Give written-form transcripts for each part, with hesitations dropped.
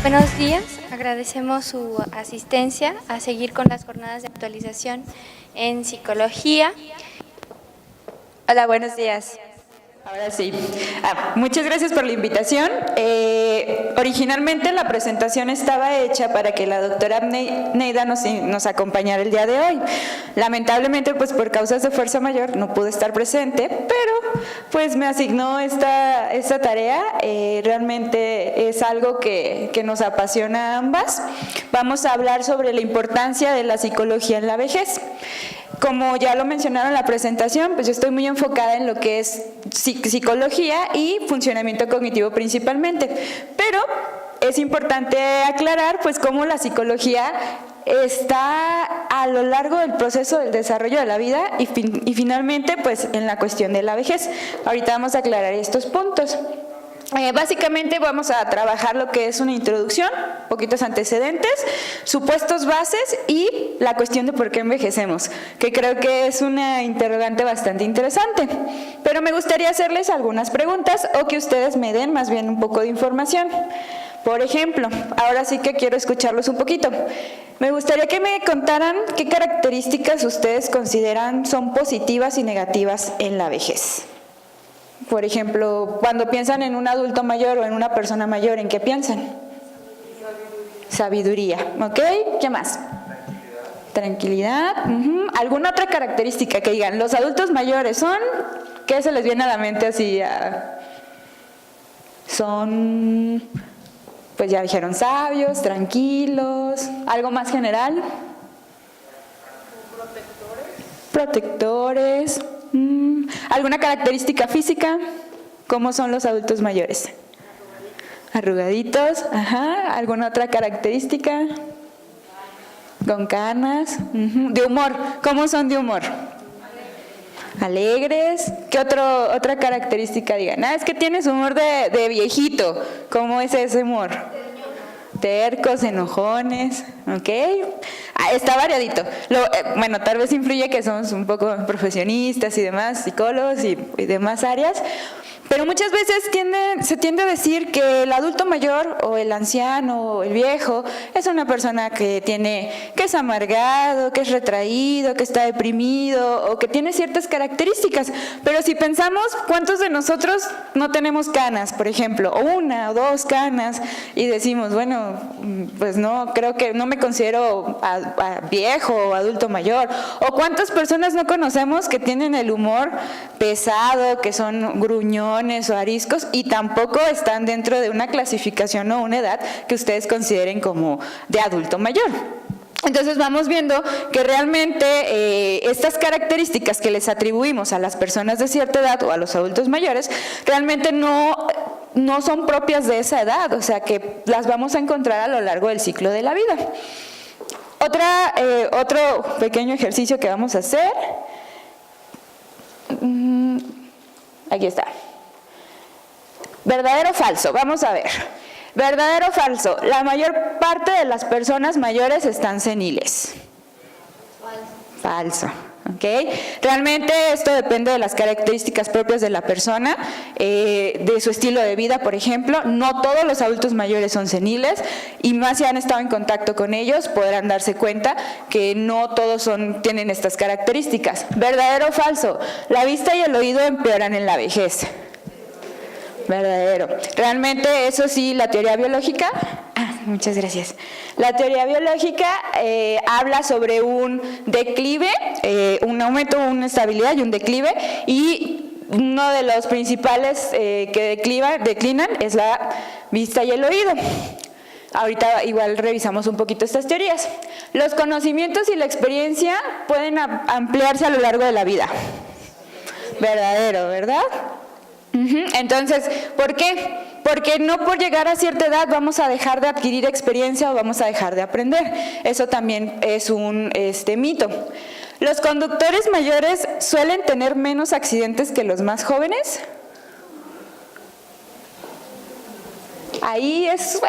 Buenos días, agradecemos su asistencia a seguir con las jornadas de actualización en psicología. Hola, buenos días. Ahora sí. Muchas gracias por la invitación. Originalmente la presentación estaba hecha para que la doctora Neida nos acompañara el día de hoy. Lamentablemente, pues por causas de fuerza mayor no pude estar presente, pero pues me asignó esta tarea. Realmente es algo que nos apasiona a ambas. Vamos a hablar sobre la importancia de la psicología en la vejez. Como ya lo mencionaron en la presentación, pues yo estoy muy enfocada en lo que es psicología y funcionamiento cognitivo principalmente, pero es importante aclarar pues cómo la psicología está a lo largo del proceso del desarrollo de la vida y finalmente pues en la cuestión de la vejez. Ahorita vamos a aclarar estos puntos. Básicamente vamos a trabajar lo que es una introducción, poquitos antecedentes, supuestos bases y la cuestión de por qué envejecemos, que creo que es una interrogante bastante interesante. Pero me gustaría hacerles algunas preguntas o que ustedes me den más bien un poco de información. Por ejemplo, ahora sí que quiero escucharlos un poquito. Me gustaría que me contaran qué características ustedes consideran son positivas y negativas en la vejez. Por ejemplo, cuando piensan en un adulto mayor o en una persona mayor, ¿en qué piensan? Sabiduría, ¿ok? ¿Qué más? Tranquilidad. ¿Alguna otra característica que digan? Los adultos mayores son, ¿qué se les viene a la mente así? Son, pues ya dijeron, sabios, tranquilos. ¿Algo más general? Protectores. ¿Alguna característica física? ¿Cómo son los adultos mayores? Arrugaditos. ¿Alguna otra característica? Con canas. De humor. ¿Cómo son de humor? Alegres. ¿Qué otra característica digan? Es que tienes humor de viejito. ¿Cómo es ese humor? Tercos, enojones, ¿ok? Está variadito. Bueno, tal vez influye que somos un poco profesionistas y demás, psicólogos y demás áreas, pero muchas veces se tiende a decir que el adulto mayor o el anciano o el viejo es una persona que es amargado, que es retraído, que está deprimido o que tiene ciertas características. Pero si pensamos, ¿cuántos de nosotros no tenemos canas, por ejemplo? O una o dos canas y decimos, bueno, pues no, creo que no me considero viejo o adulto mayor. O ¿cuántas personas no conocemos que tienen el humor pesado, que son gruñones o ariscos y tampoco están dentro de una clasificación o una edad que ustedes consideren como de adulto mayor? Entonces vamos viendo que realmente estas características que les atribuimos a las personas de cierta edad o a los adultos mayores realmente no son propias de esa edad, o sea que las vamos a encontrar a lo largo del ciclo de la vida. Otro pequeño ejercicio que vamos a hacer. Aquí está. ¿Verdadero o falso? Vamos a ver. ¿Verdadero o falso? La mayor parte de las personas mayores están seniles. Falso. ¿Ok? Realmente esto depende de las características propias de la persona, de su estilo de vida, por ejemplo. No todos los adultos mayores son seniles y más si han estado en contacto con ellos podrán darse cuenta que no todos tienen estas características. ¿Verdadero o falso? La vista y el oído empeoran en la vejez. Verdadero. Realmente eso sí, la teoría biológica, muchas gracias. La teoría biológica habla sobre un declive, un aumento, una estabilidad y un declive, y uno de los principales que declinan es la vista y el oído. Ahorita igual revisamos un poquito estas teorías. Los conocimientos y la experiencia pueden ampliarse a lo largo de la vida. Verdadero, ¿verdad? Entonces, ¿por qué? Porque no por llegar a cierta edad vamos a dejar de adquirir experiencia o vamos a dejar de aprender. Eso también es un mito. ¿Los conductores mayores suelen tener menos accidentes que los más jóvenes? ahí es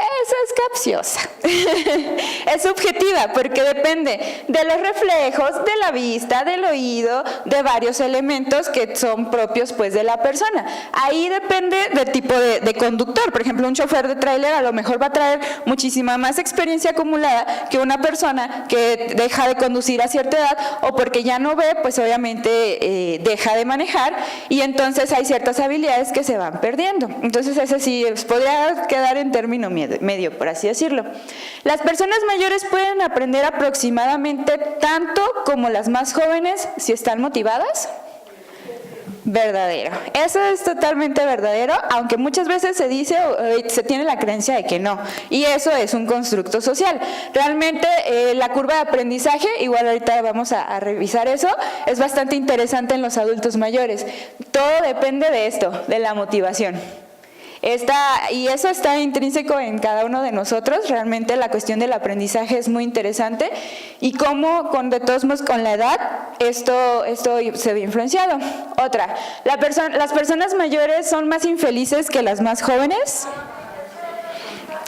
capciosa. Es subjetiva porque depende de los reflejos, de la vista, del oído, de varios elementos que son propios pues de la persona. Ahí depende del tipo de conductor. Por ejemplo, un chofer de tráiler a lo mejor va a traer muchísima más experiencia acumulada que una persona que deja de conducir a cierta edad o porque ya no ve, pues obviamente deja de manejar y entonces hay ciertas habilidades que se van perdiendo. Entonces ese sí podría quedar en término medio, por así decirlo. Las personas mayores pueden aprender aproximadamente tanto como las más jóvenes si están motivadas. Verdadero. Eso es totalmente verdadero, aunque muchas veces se dice, se tiene la creencia de que no, y eso es un constructo social. Realmente la curva de aprendizaje, igual ahorita vamos a revisar eso, es bastante interesante en los adultos mayores. Todo depende de esto, de la motivación. Y eso está intrínseco en cada uno de nosotros. Realmente la cuestión del aprendizaje es muy interesante y cómo de todos modos con la edad esto se ve influenciado. Otra, las personas mayores son más infelices que las más jóvenes.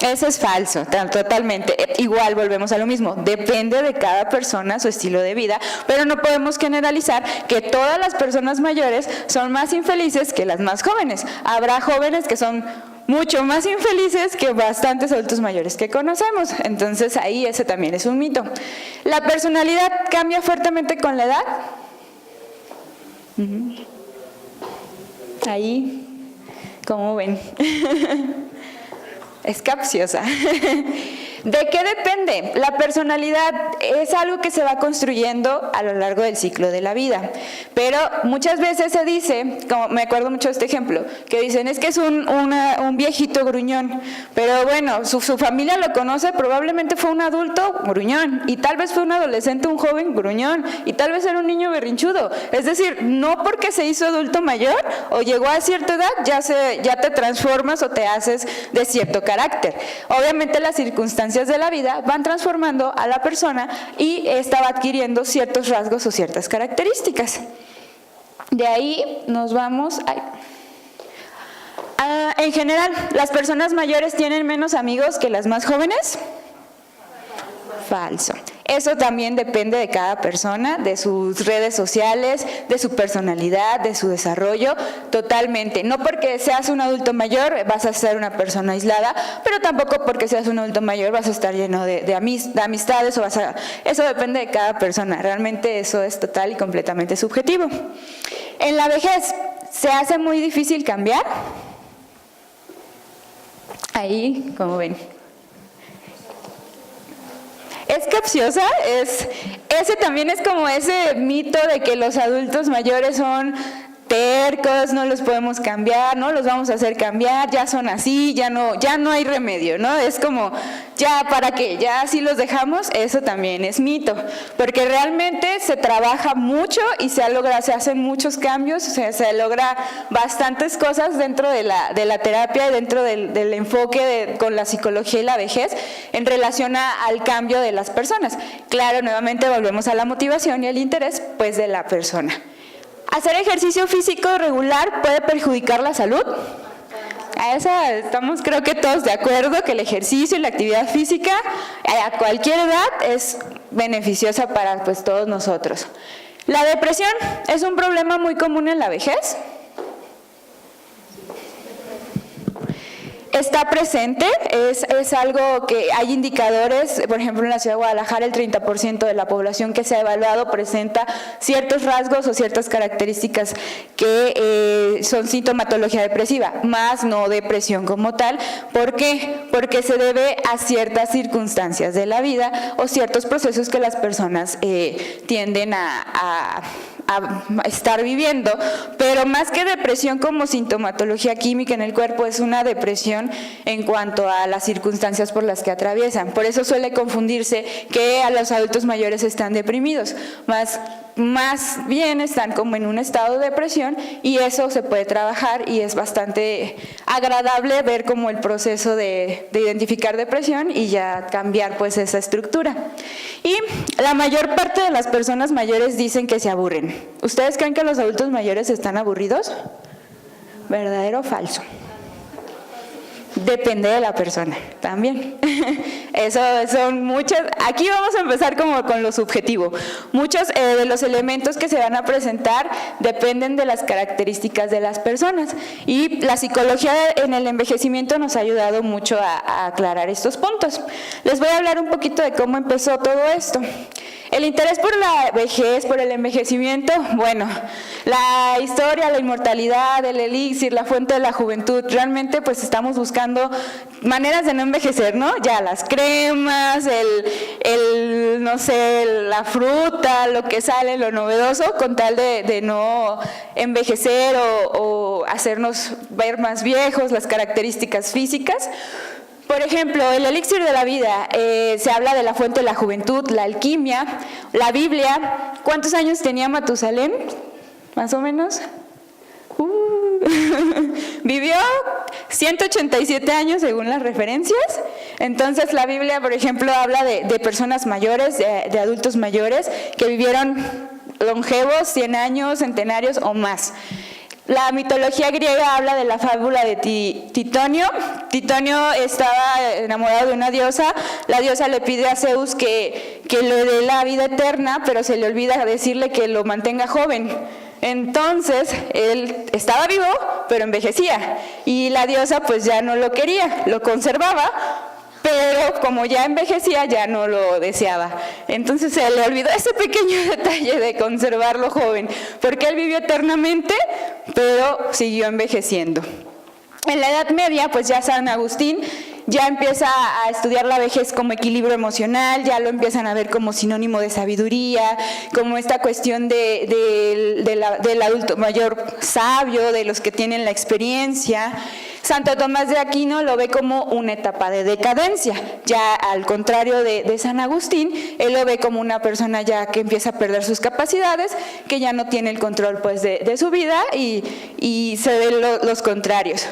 Eso es falso, totalmente. Igual volvemos a lo mismo, depende de cada persona su estilo de vida, pero no podemos generalizar que todas las personas mayores son más infelices que las más jóvenes. Habrá jóvenes que son mucho más infelices que bastantes adultos mayores que conocemos, entonces ahí ese también es un mito. ¿La personalidad cambia fuertemente con la edad? Ahí, ¿cómo ven? Es capciosa. ¿De qué depende? La personalidad es algo que se va construyendo a lo largo del ciclo de la vida, pero muchas veces se dice, como me acuerdo mucho de este ejemplo, que dicen es que es un viejito gruñón, pero bueno, su familia lo conoce, probablemente fue un adulto gruñón, y tal vez fue un adolescente, un joven gruñón, y tal vez era un niño berrinchudo. Es decir, no porque se hizo adulto mayor o llegó a cierta edad, ya te transformas o te haces de cierto carácter. Obviamente las circunstancias de la vida van transformando a la persona y esta va adquiriendo ciertos rasgos o ciertas características. De ahí nos vamos en general, ¿las personas mayores tienen menos amigos que las más jóvenes? Falso. Eso también depende de cada persona, de sus redes sociales, de su personalidad, de su desarrollo, totalmente. No porque seas un adulto mayor vas a ser una persona aislada, pero tampoco porque seas un adulto mayor vas a estar lleno de amistades o eso depende de cada persona. Realmente eso es total y completamente subjetivo. En la vejez, ¿se hace muy difícil cambiar? Ahí, como ven. Es capciosa, ese también es como ese mito de que los adultos mayores son tercos, no los podemos cambiar, no los vamos a hacer cambiar, ya son así, ya no hay remedio, ¿no? Es como, ya para qué, ya así los dejamos, eso también es mito, porque realmente se trabaja mucho y se hacen muchos cambios, se logra bastantes cosas dentro de la terapia y dentro del enfoque con la psicología y la vejez en relación al cambio de las personas. Claro, nuevamente volvemos a la motivación y el interés pues de la persona. ¿Hacer ejercicio físico regular puede perjudicar la salud? A esa estamos creo que todos de acuerdo, que el ejercicio y la actividad física a cualquier edad es beneficiosa para pues todos nosotros. ¿La depresión es un problema muy común en la vejez? Está presente, es algo que hay indicadores, por ejemplo en la ciudad de Guadalajara el 30% de la población que se ha evaluado presenta ciertos rasgos o ciertas características que son sintomatología depresiva, más no depresión como tal. ¿Por qué? Porque se debe a ciertas circunstancias de la vida o ciertos procesos que las personas tienden a estar viviendo, pero más que depresión como sintomatología química en el cuerpo, es una depresión en cuanto a las circunstancias por las que atraviesan. Por eso suele confundirse que a los adultos mayores están deprimidos, más bien están como en un estado de depresión, y eso se puede trabajar y es bastante agradable ver como el proceso de identificar depresión y ya cambiar pues esa estructura. Y la mayor parte de las personas mayores dicen que se aburren. ¿Ustedes creen que los adultos mayores están aburridos? ¿Verdadero o falso? Depende de la persona también. Eso son muchas. Aquí vamos a empezar como con lo subjetivo. Muchos de los elementos que se van a presentar dependen de las características de las personas. Y la psicología en el envejecimiento nos ha ayudado mucho a aclarar estos puntos. Les voy a hablar un poquito de cómo empezó todo esto. El interés por la vejez, por el envejecimiento, bueno, la historia, la inmortalidad, el elixir, la fuente de la juventud, realmente pues estamos buscando maneras de no envejecer, ¿no? Ya las cremas, no sé, la fruta, lo que sale, lo novedoso, con tal de no envejecer o hacernos ver más viejos, las características físicas. Por ejemplo, el elixir de la vida, se habla de la fuente de la juventud, la alquimia, la Biblia. ¿Cuántos años tenía Matusalén? ¿Más o menos? Vivió 187 años según las referencias. Entonces la Biblia, por ejemplo, habla de personas mayores, de adultos mayores que vivieron longevos, 100 años, centenarios o más. La mitología griega habla de la fábula de Titonio. Titonio estaba enamorado de una diosa. La diosa le pide a Zeus que le dé la vida eterna, pero se le olvida decirle que lo mantenga joven. Entonces, él estaba vivo, pero envejecía. Y la diosa pues ya no lo quería, lo conservaba, pero como ya envejecía, ya no lo deseaba. Entonces se le olvidó ese pequeño detalle de conservarlo joven, porque él vivió eternamente, pero siguió envejeciendo. En la Edad Media, pues ya San Agustín ya empieza a estudiar la vejez como equilibrio emocional, ya lo empiezan a ver como sinónimo de sabiduría, como esta cuestión del adulto mayor sabio, de los que tienen la experiencia. Santo Tomás de Aquino lo ve como una etapa de decadencia, ya al contrario de San Agustín, él lo ve como una persona ya que empieza a perder sus capacidades, que ya no tiene el control pues de su vida y se ven los contrarios.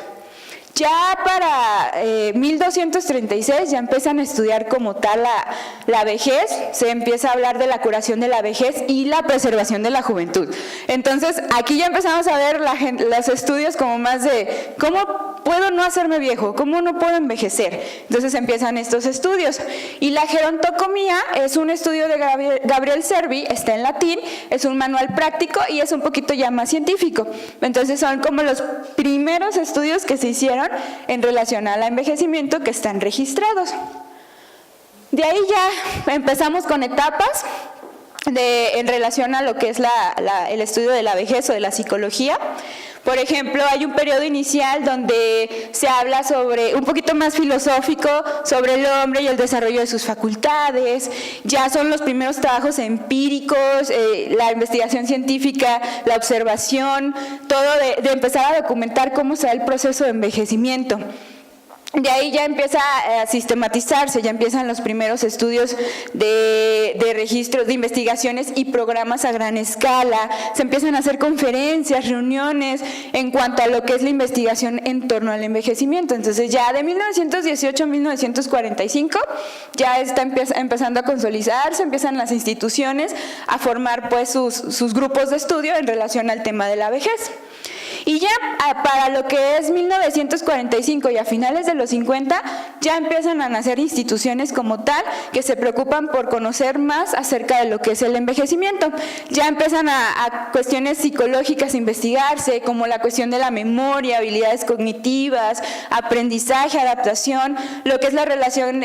Ya para 1236 ya empiezan a estudiar como tal la vejez, se empieza a hablar de la curación de la vejez y la preservación de la juventud. Entonces aquí ya empezamos a ver los estudios como más de cómo puedo no hacerme viejo, cómo no puedo envejecer. Entonces empiezan estos estudios. Y la gerontocomía es un estudio de Gabriel Servi, está en latín, es un manual práctico y es un poquito ya más científico. Entonces son como los primeros estudios que se hicieron en relación al envejecimiento que están registrados. De ahí ya empezamos con etapas en relación a lo que es el estudio de la vejez o de la psicología. Por ejemplo, hay un periodo inicial donde se habla sobre, un poquito más filosófico, sobre el hombre y el desarrollo de sus facultades. Ya son los primeros trabajos empíricos, la investigación científica, la observación, todo de empezar a documentar cómo se da el proceso de envejecimiento. De ahí ya empieza a sistematizarse, ya empiezan los primeros estudios de registros, de investigaciones y programas a gran escala, se empiezan a hacer conferencias, reuniones en cuanto a lo que es la investigación en torno al envejecimiento. Entonces ya de 1918 a 1945 ya está empezando a consolidarse, empiezan las instituciones a formar pues sus grupos de estudio en relación al tema de la vejez. Y ya para lo que es 1945 y a finales de los 50 ya empiezan a nacer instituciones como tal que se preocupan por conocer más acerca de lo que es el envejecimiento. Ya empiezan a cuestiones psicológicas a investigarse, como la cuestión de la memoria, habilidades cognitivas, aprendizaje, adaptación, lo que es la relación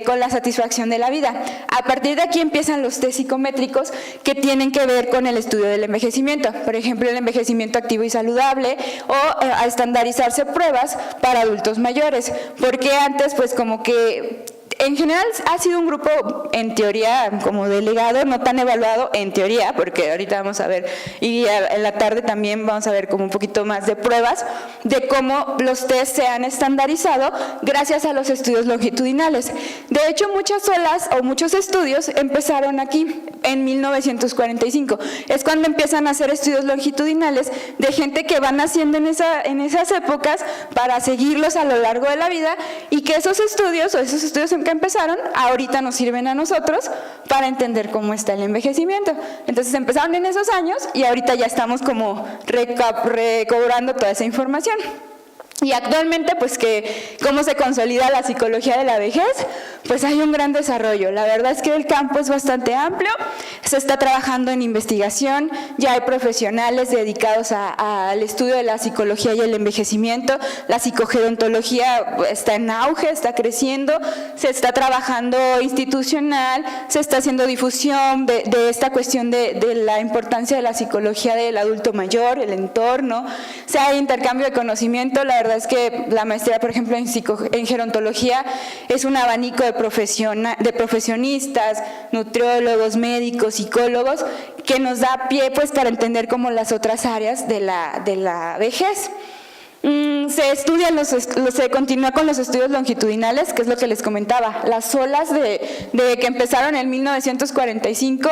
con la satisfacción de la vida. A partir de aquí empiezan los test psicométricos que tienen que ver con el estudio del envejecimiento. Por ejemplo, el envejecimiento activo y saludable, o a estandarizarse pruebas para adultos mayores, porque antes pues como que en general ha sido un grupo en teoría como delegado, no tan evaluado en teoría, porque ahorita vamos a ver, y en la tarde también vamos a ver como un poquito más de pruebas de cómo los test se han estandarizado gracias a los estudios longitudinales. De hecho, muchas olas o muchos estudios empezaron aquí en 1945. Es cuando empiezan a hacer estudios longitudinales de gente que van haciendo en esas épocas para seguirlos a lo largo de la vida, y que esos estudios que empezaron ahorita nos sirven a nosotros para entender cómo está el envejecimiento. Entonces empezaron en esos años y ahorita ya estamos como recobrando toda esa información. Y actualmente, pues que cómo se consolida la psicología de la vejez, pues hay un gran desarrollo. La verdad es que el campo es bastante amplio, se está trabajando en investigación, ya hay profesionales dedicados al estudio de la psicología y el envejecimiento, la psicogerontología está en auge, está creciendo, se está trabajando institucional, se está haciendo difusión de esta cuestión de la importancia de la psicología del adulto mayor, el entorno, o sea, hay intercambio de conocimiento. La verdad es que la maestría, por ejemplo, en gerontología es un abanico de profesionistas, nutriólogos, médicos, psicólogos, que nos da pie pues para entender como las otras áreas de la vejez. Se continúa con los estudios longitudinales, que es lo que les comentaba. Las olas de que empezaron en 1945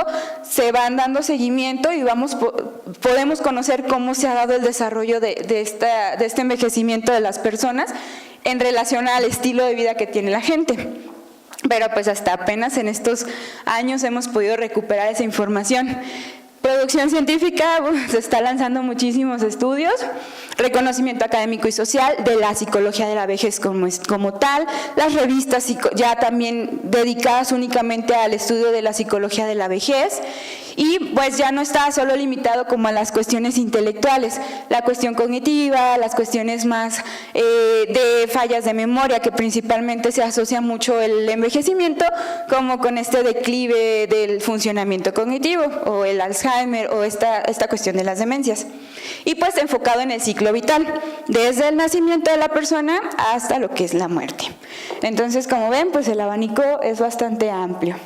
se van dando seguimiento y podemos conocer cómo se ha dado el desarrollo de este envejecimiento de las personas en relación al estilo de vida que tiene la gente. Pero pues hasta apenas en estos años hemos podido recuperar esa información. Producción científica, se está lanzando muchísimos estudios, reconocimiento académico y social de la psicología de la vejez como tal, las revistas ya también dedicadas únicamente al estudio de la psicología de la vejez, y pues ya no está solo limitado como a las cuestiones intelectuales, la cuestión cognitiva, las cuestiones más de fallas de memoria, que principalmente se asocia mucho el envejecimiento como con este declive del funcionamiento cognitivo o el Alzheimer o esta cuestión de las demencias. Y pues enfocado en el ciclo vital, desde el nacimiento de la persona hasta lo que es la muerte. Entonces, como ven, pues el abanico es bastante amplio.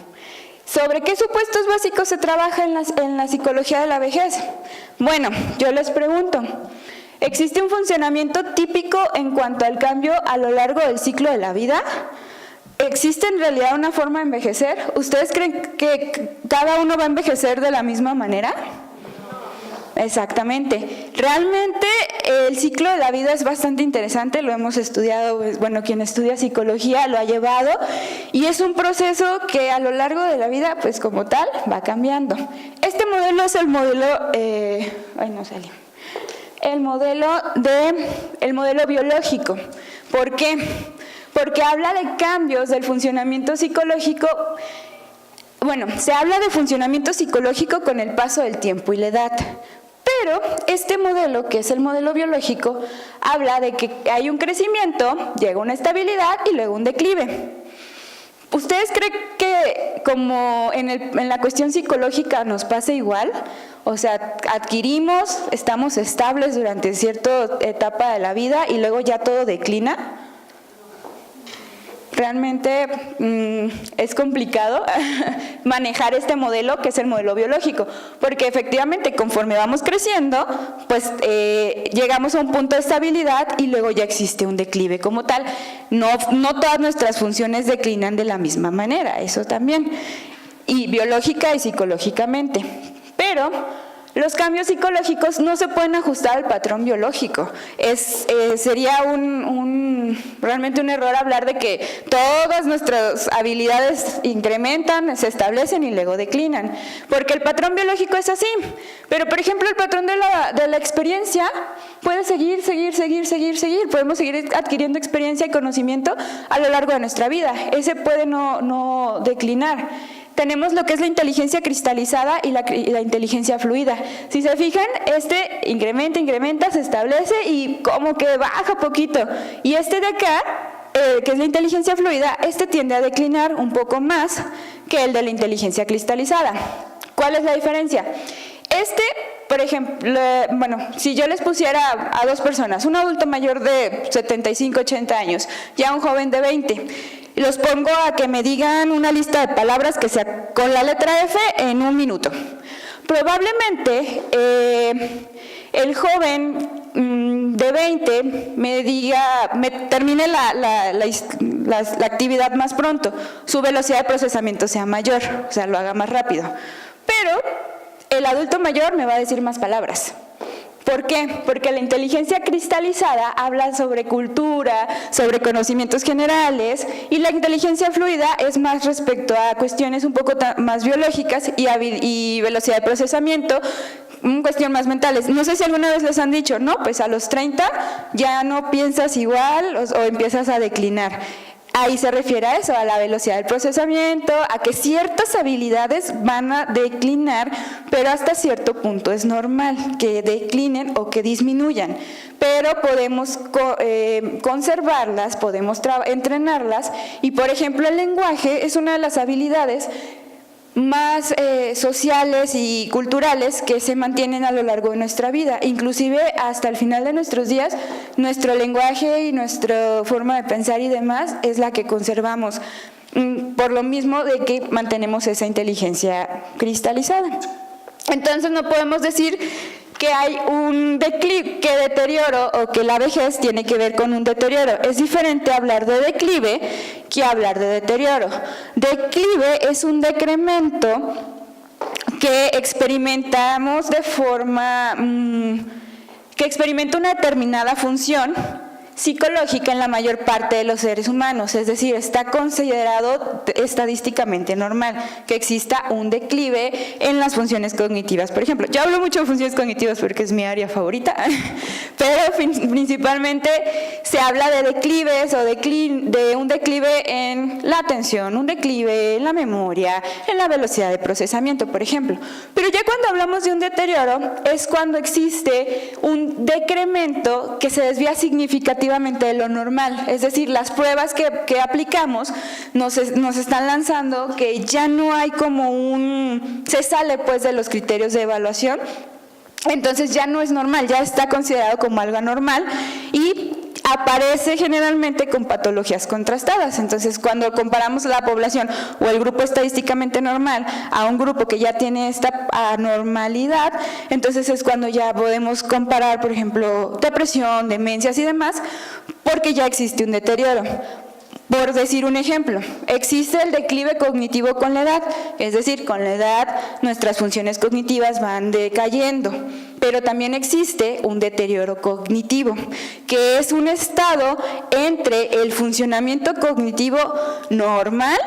¿Sobre qué supuestos básicos se trabaja en la psicología de la vejez? Bueno, yo les pregunto, ¿existe un funcionamiento típico en cuanto al cambio a lo largo del ciclo de la vida? ¿Existe en realidad una forma de envejecer? ¿Ustedes creen que cada uno va a envejecer de la misma manera? Exactamente. Realmente el ciclo de la vida es bastante interesante, lo hemos estudiado, bueno, quien estudia psicología lo ha llevado, y es un proceso que a lo largo de la vida, pues como tal, va cambiando. Este modelo es el modelo, el modelo biológico. ¿Por qué? Porque habla de cambios del funcionamiento psicológico. Bueno, se habla de funcionamiento psicológico con el paso del tiempo y la edad. Pero este modelo, que es el modelo biológico, habla de que hay un crecimiento, llega una estabilidad y luego un declive. ¿Ustedes creen que como en la cuestión psicológica nos pasa igual? O sea, adquirimos, estamos estables durante cierta etapa de la vida y luego ya todo declina. Realmente es complicado manejar este modelo, que es el modelo biológico, porque efectivamente conforme vamos creciendo, pues llegamos a un punto de estabilidad y luego ya existe un declive como tal. No todas nuestras funciones declinan de la misma manera, eso también, y biológica y psicológicamente, pero los cambios psicológicos no se pueden ajustar al patrón biológico. Sería realmente un error hablar de que todas nuestras habilidades incrementan, se establecen y luego declinan, porque el patrón biológico es así. Pero, por ejemplo, el patrón de la experiencia puede seguir. Podemos seguir adquiriendo experiencia y conocimiento a lo largo de nuestra vida. Ese puede no declinar. Tenemos lo que es la inteligencia cristalizada y la inteligencia fluida. Si se fijan, incrementa, se establece y como que baja poquito. Y de acá, que es la inteligencia fluida, tiende a declinar un poco más que el de la inteligencia cristalizada. ¿Cuál es la diferencia? Por ejemplo, si yo les pusiera a dos personas, un adulto mayor de 75, 80 años y a un joven de 20, los pongo a que me digan una lista de palabras que sea con la letra F en 1 minuto. Probablemente el joven de 20 me termine la actividad más pronto, su velocidad de procesamiento sea mayor, o sea, lo haga más rápido. Pero el adulto mayor me va a decir más palabras. ¿Por qué? Porque la inteligencia cristalizada habla sobre cultura, sobre conocimientos generales, y la inteligencia fluida es más respecto a cuestiones un poco más biológicas y velocidad de procesamiento, cuestión más mentales. No sé si alguna vez les han dicho, no, pues a los 30 ya no piensas igual o empiezas a declinar. Ahí se refiere a eso, a la velocidad del procesamiento, a que ciertas habilidades van a declinar, pero hasta cierto punto es normal que declinen o que disminuyan. Pero podemos conservarlas, podemos entrenarlas, y por ejemplo el lenguaje es una de las habilidades más sociales y culturales que se mantienen a lo largo de nuestra vida. Inclusive hasta el final de nuestros días, nuestro lenguaje y nuestra forma de pensar y demás es la que conservamos, por lo mismo de que mantenemos esa inteligencia cristalizada. Entonces no podemos decir que hay un declive, que deterioro o que la vejez tiene que ver con un deterioro. Es diferente hablar de declive que hablar de deterioro. Declive es un decremento que experimentamos de forma, que experimenta una determinada función psicológica en la mayor parte de los seres humanos, es decir, está considerado estadísticamente normal que exista un declive en las funciones cognitivas. Por ejemplo, yo hablo mucho de funciones cognitivas porque es mi área favorita, pero principalmente se habla de declives o de un declive en la atención, un declive en la memoria, en la velocidad de procesamiento, por ejemplo. Pero ya cuando hablamos de un deterioro es cuando existe un decremento que se desvía significativamente de lo normal, es decir, las pruebas que aplicamos nos están lanzando que ya no hay como se sale pues de los criterios de evaluación, entonces ya no es normal, ya está considerado como algo anormal y aparece generalmente con patologías contrastadas. Entonces, cuando comparamos la población o el grupo estadísticamente normal a un grupo que ya tiene esta anormalidad, entonces es cuando ya podemos comparar, por ejemplo, depresión, demencias y demás, porque ya existe un deterioro. Por decir un ejemplo, existe el declive cognitivo con la edad, es decir, con la edad nuestras funciones cognitivas van decayendo, pero también existe un deterioro cognitivo, que es un estado entre el funcionamiento cognitivo normal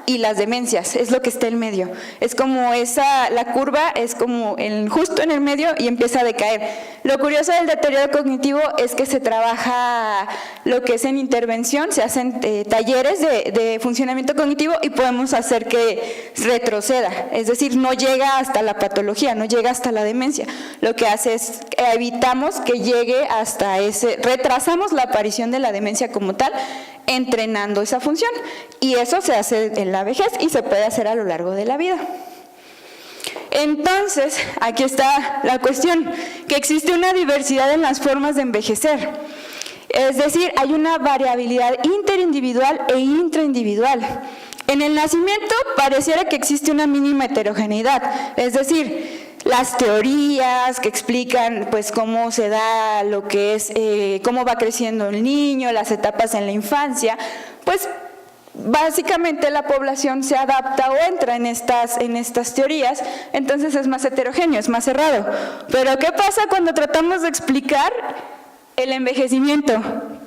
y las demencias, es lo que está en medio. Es como la curva es como justo en el medio y empieza a decaer. Lo curioso del deterioro cognitivo es que se trabaja lo que es en intervención, se hacen talleres de funcionamiento cognitivo y podemos hacer que retroceda, es decir, no llega hasta la patología, no llega hasta la demencia. Lo que hace es evitamos que llegue hasta retrasamos la aparición de la demencia como tal, entrenando esa función, y eso se hace en la vejez y se puede hacer a lo largo de la vida. Entonces, aquí está la cuestión, que existe una diversidad en las formas de envejecer. Es decir, hay una variabilidad interindividual e intraindividual. En el nacimiento pareciera que existe una mínima heterogeneidad, es decir, las teorías que explican pues cómo se da lo que es, cómo va creciendo el niño, las etapas en la infancia, pues básicamente la población se adapta o entra en estas teorías, entonces es más heterogéneo, es más cerrado. Pero ¿qué pasa cuando tratamos de explicar el envejecimiento?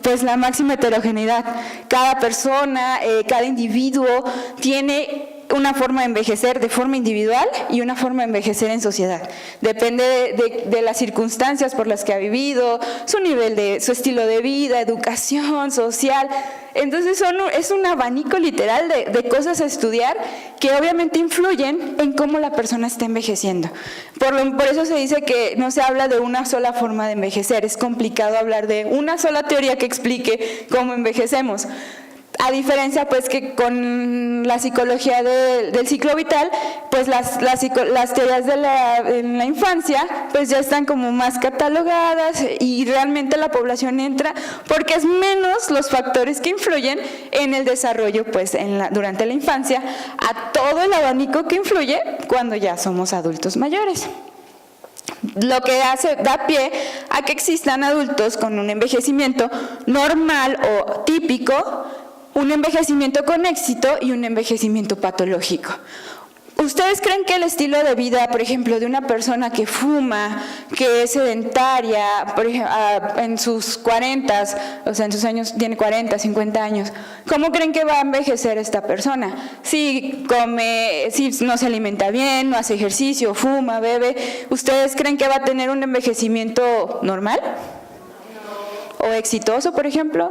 Pues la máxima heterogeneidad. Cada persona, cada individuo tiene una forma de envejecer de forma individual y una forma de envejecer en sociedad. Depende de las circunstancias por las que ha vivido, su estilo de vida, educación, social. Entonces es un abanico literal de cosas a estudiar que obviamente influyen en cómo la persona está envejeciendo. Por eso se dice que no se habla de una sola forma de envejecer, es complicado hablar de una sola teoría que explique cómo envejecemos. A diferencia pues que con la psicología del ciclo vital, pues las teorías en la infancia pues ya están como más catalogadas y realmente la población entra porque es menos los factores que influyen en el desarrollo pues durante la infancia a todo el abanico que influye cuando ya somos adultos mayores. Lo que da pie a que existan adultos con un envejecimiento normal o típico, un envejecimiento con éxito y un envejecimiento patológico. ¿Ustedes creen que el estilo de vida, por ejemplo, de una persona que fuma, que es sedentaria, por ejemplo, en sus 40, o sea, en sus años, tiene 40, 50 años, ¿cómo creen que va a envejecer esta persona? Si come, si no se alimenta bien, no hace ejercicio, fuma, bebe, ¿ustedes creen que va a tener un envejecimiento normal? ¿O exitoso, por ejemplo?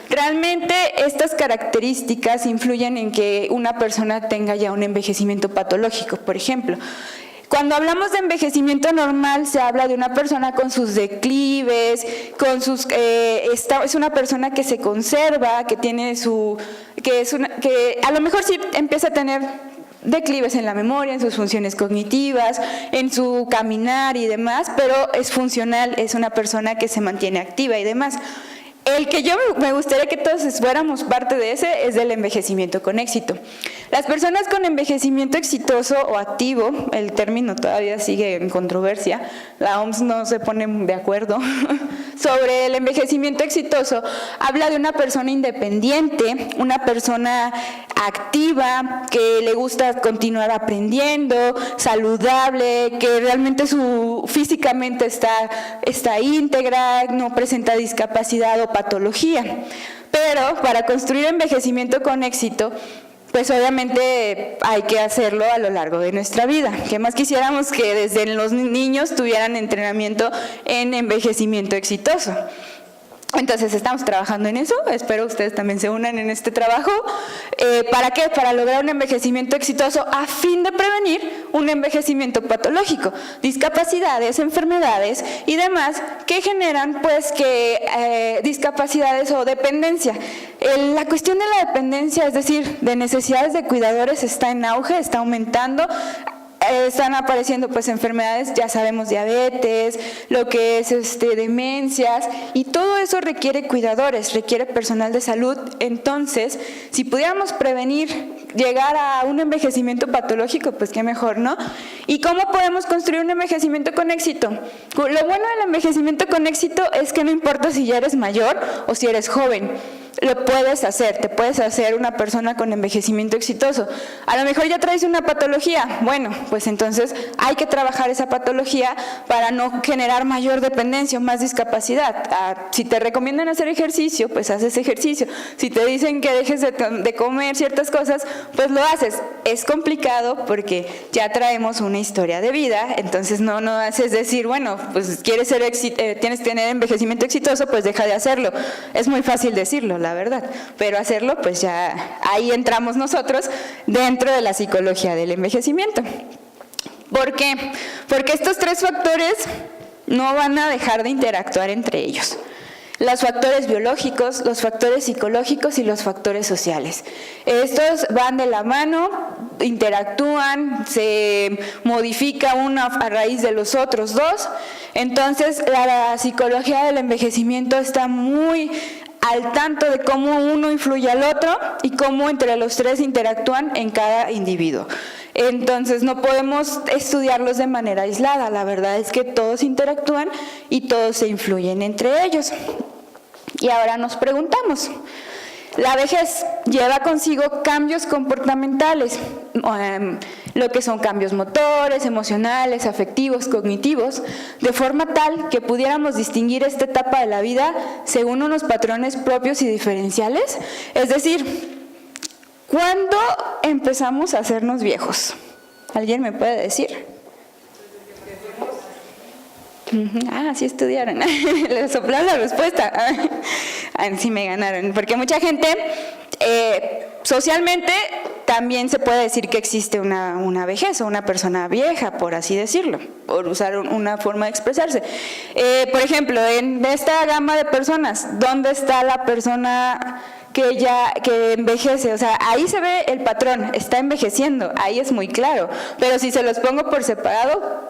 Realmente estas características influyen en que una persona tenga ya un envejecimiento patológico, por ejemplo. Cuando hablamos de envejecimiento normal, se habla de una persona con sus declives, es una persona que se conserva, que tiene que a lo mejor sí empieza a tener declives en la memoria, en sus funciones cognitivas, en su caminar y demás, pero es funcional, es una persona que se mantiene activa y demás. El que yo me gustaría que todos fuéramos parte de ese es del envejecimiento con éxito. Las personas con envejecimiento exitoso o activo, el término todavía sigue en controversia, la OMS no se pone de acuerdo sobre el envejecimiento exitoso, habla de una persona independiente, una persona activa, que le gusta continuar aprendiendo, saludable, que realmente físicamente está íntegra, no presenta discapacidad o patología. Pero para construir envejecimiento con éxito, pues obviamente hay que hacerlo a lo largo de nuestra vida. ¿Qué más quisiéramos que desde los niños tuvieran entrenamiento en envejecimiento exitoso? Entonces estamos trabajando en eso, espero ustedes también se unan en este trabajo. ¿Para qué? Para lograr un envejecimiento exitoso a fin de prevenir un envejecimiento patológico, discapacidades, enfermedades y demás que generan pues discapacidades o dependencia. La cuestión de la dependencia, es decir, de necesidades de cuidadores está en auge, está aumentando. Están apareciendo pues enfermedades, ya sabemos, diabetes, lo que es demencias, y todo eso requiere cuidadores, requiere personal de salud. Entonces, si pudiéramos prevenir llegar a un envejecimiento patológico, pues qué mejor, ¿no? ¿Y cómo podemos construir un envejecimiento con éxito? Lo bueno del envejecimiento con éxito es que no importa si ya eres mayor o si eres joven, lo puedes hacer, te puedes hacer una persona con envejecimiento exitoso. A lo mejor ya traes una patología, bueno, pues entonces hay que trabajar esa patología para no generar mayor dependencia o más discapacidad. Si te recomiendan hacer ejercicio, pues haces ejercicio. Si te dicen que dejes de comer ciertas cosas, pues lo haces. Es complicado porque ya traemos una historia de vida, entonces no haces decir, bueno, pues tienes que tener envejecimiento exitoso, pues deja de hacerlo. Es muy fácil decirlo, la verdad, pero hacerlo, pues ya ahí entramos nosotros dentro de la psicología del envejecimiento. ¿Por qué? Porque estos tres factores no van a dejar de interactuar entre ellos. Los factores biológicos, los factores psicológicos y los factores sociales. Estos van de la mano, interactúan, se modifica uno a raíz de los otros dos. Entonces, la psicología del envejecimiento está muy al tanto de cómo uno influye al otro y cómo entre los tres interactúan en cada individuo. Entonces no podemos estudiarlos de manera aislada, la verdad es que todos interactúan y todos se influyen entre ellos. Y ahora nos preguntamos, la vejez lleva consigo cambios comportamentales, lo que son cambios motores, emocionales, afectivos, cognitivos, de forma tal que pudiéramos distinguir esta etapa de la vida según unos patrones propios y diferenciales. Es decir, ¿cuándo empezamos a hacernos viejos? ¿Alguien me puede decir? Sí estudiaron. Les soplaron la respuesta. Sí me ganaron. Porque mucha gente, socialmente, también se puede decir que existe una vejez o una persona vieja, por así decirlo, por usar una forma de expresarse. Por ejemplo, en esta gama de personas, ¿dónde está la persona que envejece? O sea, ahí se ve el patrón, está envejeciendo, ahí es muy claro. Pero si se los pongo por separado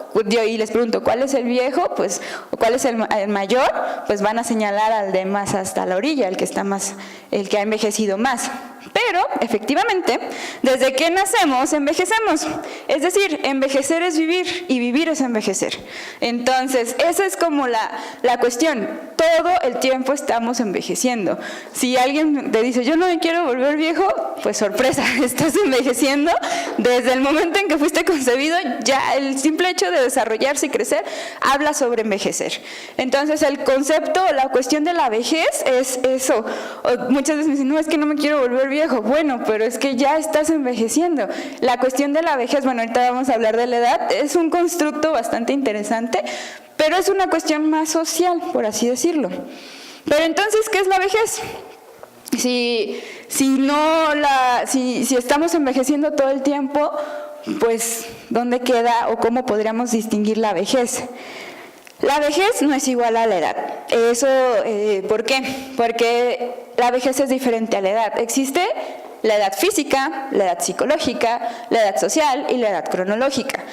y les pregunto cuál es el viejo, pues cuál es el mayor, pues van a señalar al de más hasta la orilla, el que ha envejecido más. Pero, efectivamente, desde que nacemos, envejecemos. Es decir, envejecer es vivir y vivir es envejecer. Entonces, esa es como la cuestión. Todo el tiempo estamos envejeciendo. Si alguien te dice, yo no me quiero volver viejo, pues sorpresa, estás envejeciendo. Desde el momento en que fuiste concebido, ya el simple hecho de desarrollarse y crecer habla sobre envejecer. Entonces, el concepto, la cuestión de la vejez es eso. Muchas veces me dicen, no, es que no me quiero volver viejo. Bueno, pero es que ya estás envejeciendo. La cuestión de la vejez, bueno, ahorita vamos a hablar de la edad, es un constructo bastante interesante, pero es una cuestión más social, por así decirlo. Pero entonces, ¿qué es la vejez? Si estamos envejeciendo todo el tiempo, pues, ¿dónde queda o cómo podríamos distinguir la vejez? La vejez no es igual a la edad. Eso, ¿por qué? Porque la vejez es diferente a la edad. Existe la edad física, la edad psicológica, la edad social y la edad cronológica.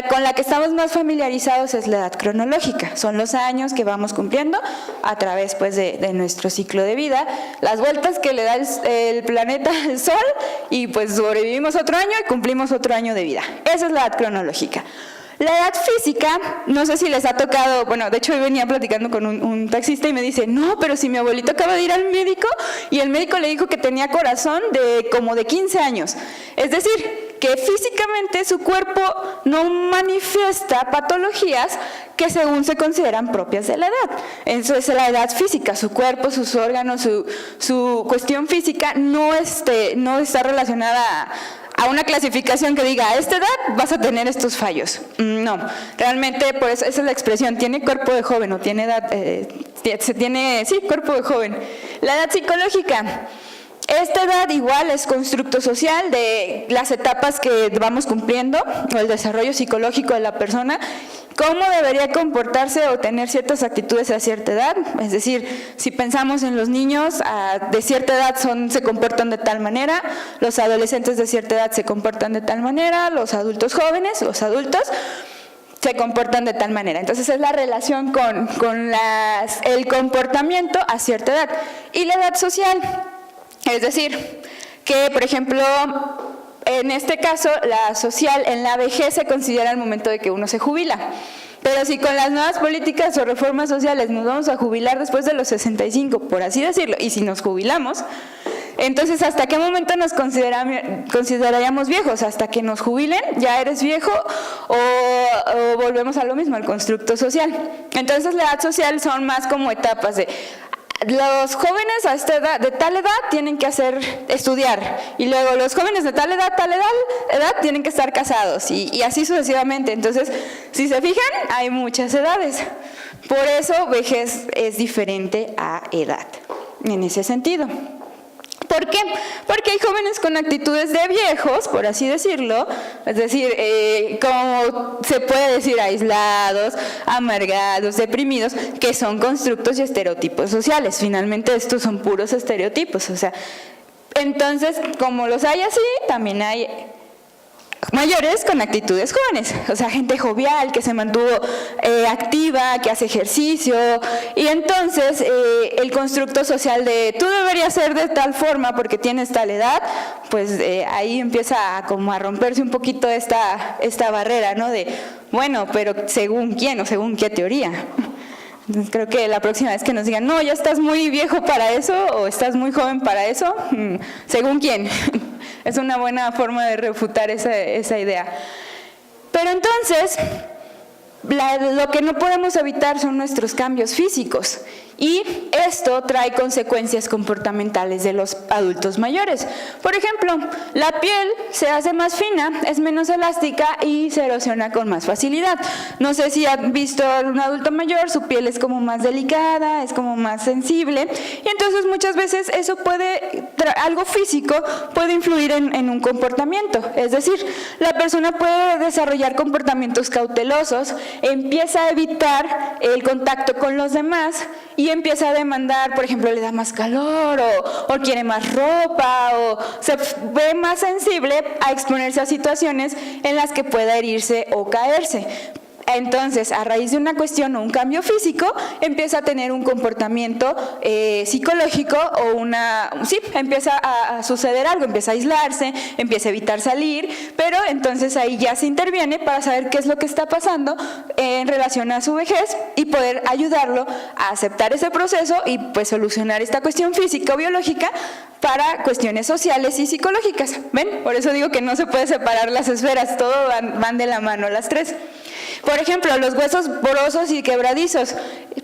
Con la que estamos más familiarizados es la edad cronológica. Son los años que vamos cumpliendo a través, pues, de nuestro ciclo de vida, las vueltas que le da el planeta al Sol, y pues sobrevivimos otro año y cumplimos otro año de vida. Esa es la edad cronológica. La edad física, no sé si les ha tocado, bueno, de hecho hoy venía platicando con un taxista y me dice, no, pero si mi abuelito acaba de ir al médico y el médico le dijo que tenía corazón como de 15 años. Es decir, que físicamente su cuerpo no manifiesta patologías que según se consideran propias de la edad. Eso es la edad física, su cuerpo, sus órganos, su cuestión física no está relacionada a una clasificación que diga, a esta edad vas a tener estos fallos. No, realmente, por eso, esa es la expresión, tiene cuerpo de joven o tiene edad, cuerpo de joven. La edad psicológica. Esta edad igual es constructo social de las etapas que vamos cumpliendo, o el desarrollo psicológico de la persona, cómo debería comportarse o tener ciertas actitudes a cierta edad. Es decir, si pensamos en los niños de cierta edad se comportan de tal manera, los adolescentes de cierta edad se comportan de tal manera, los adultos jóvenes, los adultos se comportan de tal manera. Entonces es la relación con el comportamiento a cierta edad. Y la edad social. Es decir, que por ejemplo, en este caso, la social en la vejez se considera el momento de que uno se jubila. Pero si con las nuevas políticas o reformas sociales nos vamos a jubilar después de los 65, por así decirlo, y si nos jubilamos, entonces ¿hasta qué momento nos consideraríamos viejos? ¿Hasta que nos jubilen? ¿Ya eres viejo? ¿O volvemos a lo mismo, al constructo social? Entonces la edad social son más como etapas de... Los jóvenes a esta edad, de tal edad tienen que estudiar, y luego los jóvenes de tal edad tienen que estar casados, y así sucesivamente. Entonces, si se fijan, hay muchas edades. Por eso vejez es diferente a edad, en ese sentido. ¿Por qué? Porque hay jóvenes con actitudes de viejos, por así decirlo, es decir, como se puede decir, aislados, amargados, deprimidos, que son constructos y estereotipos sociales. Finalmente estos son puros estereotipos, o sea, entonces como los hay así, también hay mayores con actitudes jóvenes, o sea, gente jovial que se mantuvo activa, que hace ejercicio, y entonces el constructo social de tú deberías ser de tal forma porque tienes tal edad, pues ahí empieza como a romperse un poquito esta barrera, ¿no? De, bueno, pero ¿según quién o según qué teoría? Entonces, creo que la próxima vez que nos digan, no, ya estás muy viejo para eso o estás muy joven para eso, ¿según quién? Es una buena forma de refutar esa idea. Pero entonces, lo que no podemos evitar son nuestros cambios físicos, y esto trae consecuencias comportamentales de los adultos mayores. Por ejemplo, la piel se hace más fina, es menos elástica y se erosiona con más facilidad. No sé si han visto a un adulto mayor, su piel es como más delicada, es como más sensible, y entonces muchas veces eso algo físico puede influir en un comportamiento. Es decir, la persona puede desarrollar comportamientos cautelosos, empieza a evitar el contacto con los demás y empieza a demandar, por ejemplo, le da más calor o quiere más ropa, o se ve más sensible a exponerse a situaciones en las que pueda herirse o caerse. Entonces, a raíz de una cuestión o un cambio físico, empieza a tener un comportamiento psicológico o empieza a suceder algo, empieza a aislarse, empieza a evitar salir, pero entonces ahí ya se interviene para saber qué es lo que está pasando en relación a su vejez y poder ayudarlo a aceptar ese proceso y pues solucionar esta cuestión física o biológica para cuestiones sociales y psicológicas. ¿Ven? Por eso digo que no se puede separar las esferas, todo van de la mano las tres. Por ejemplo, los huesos porosos y quebradizos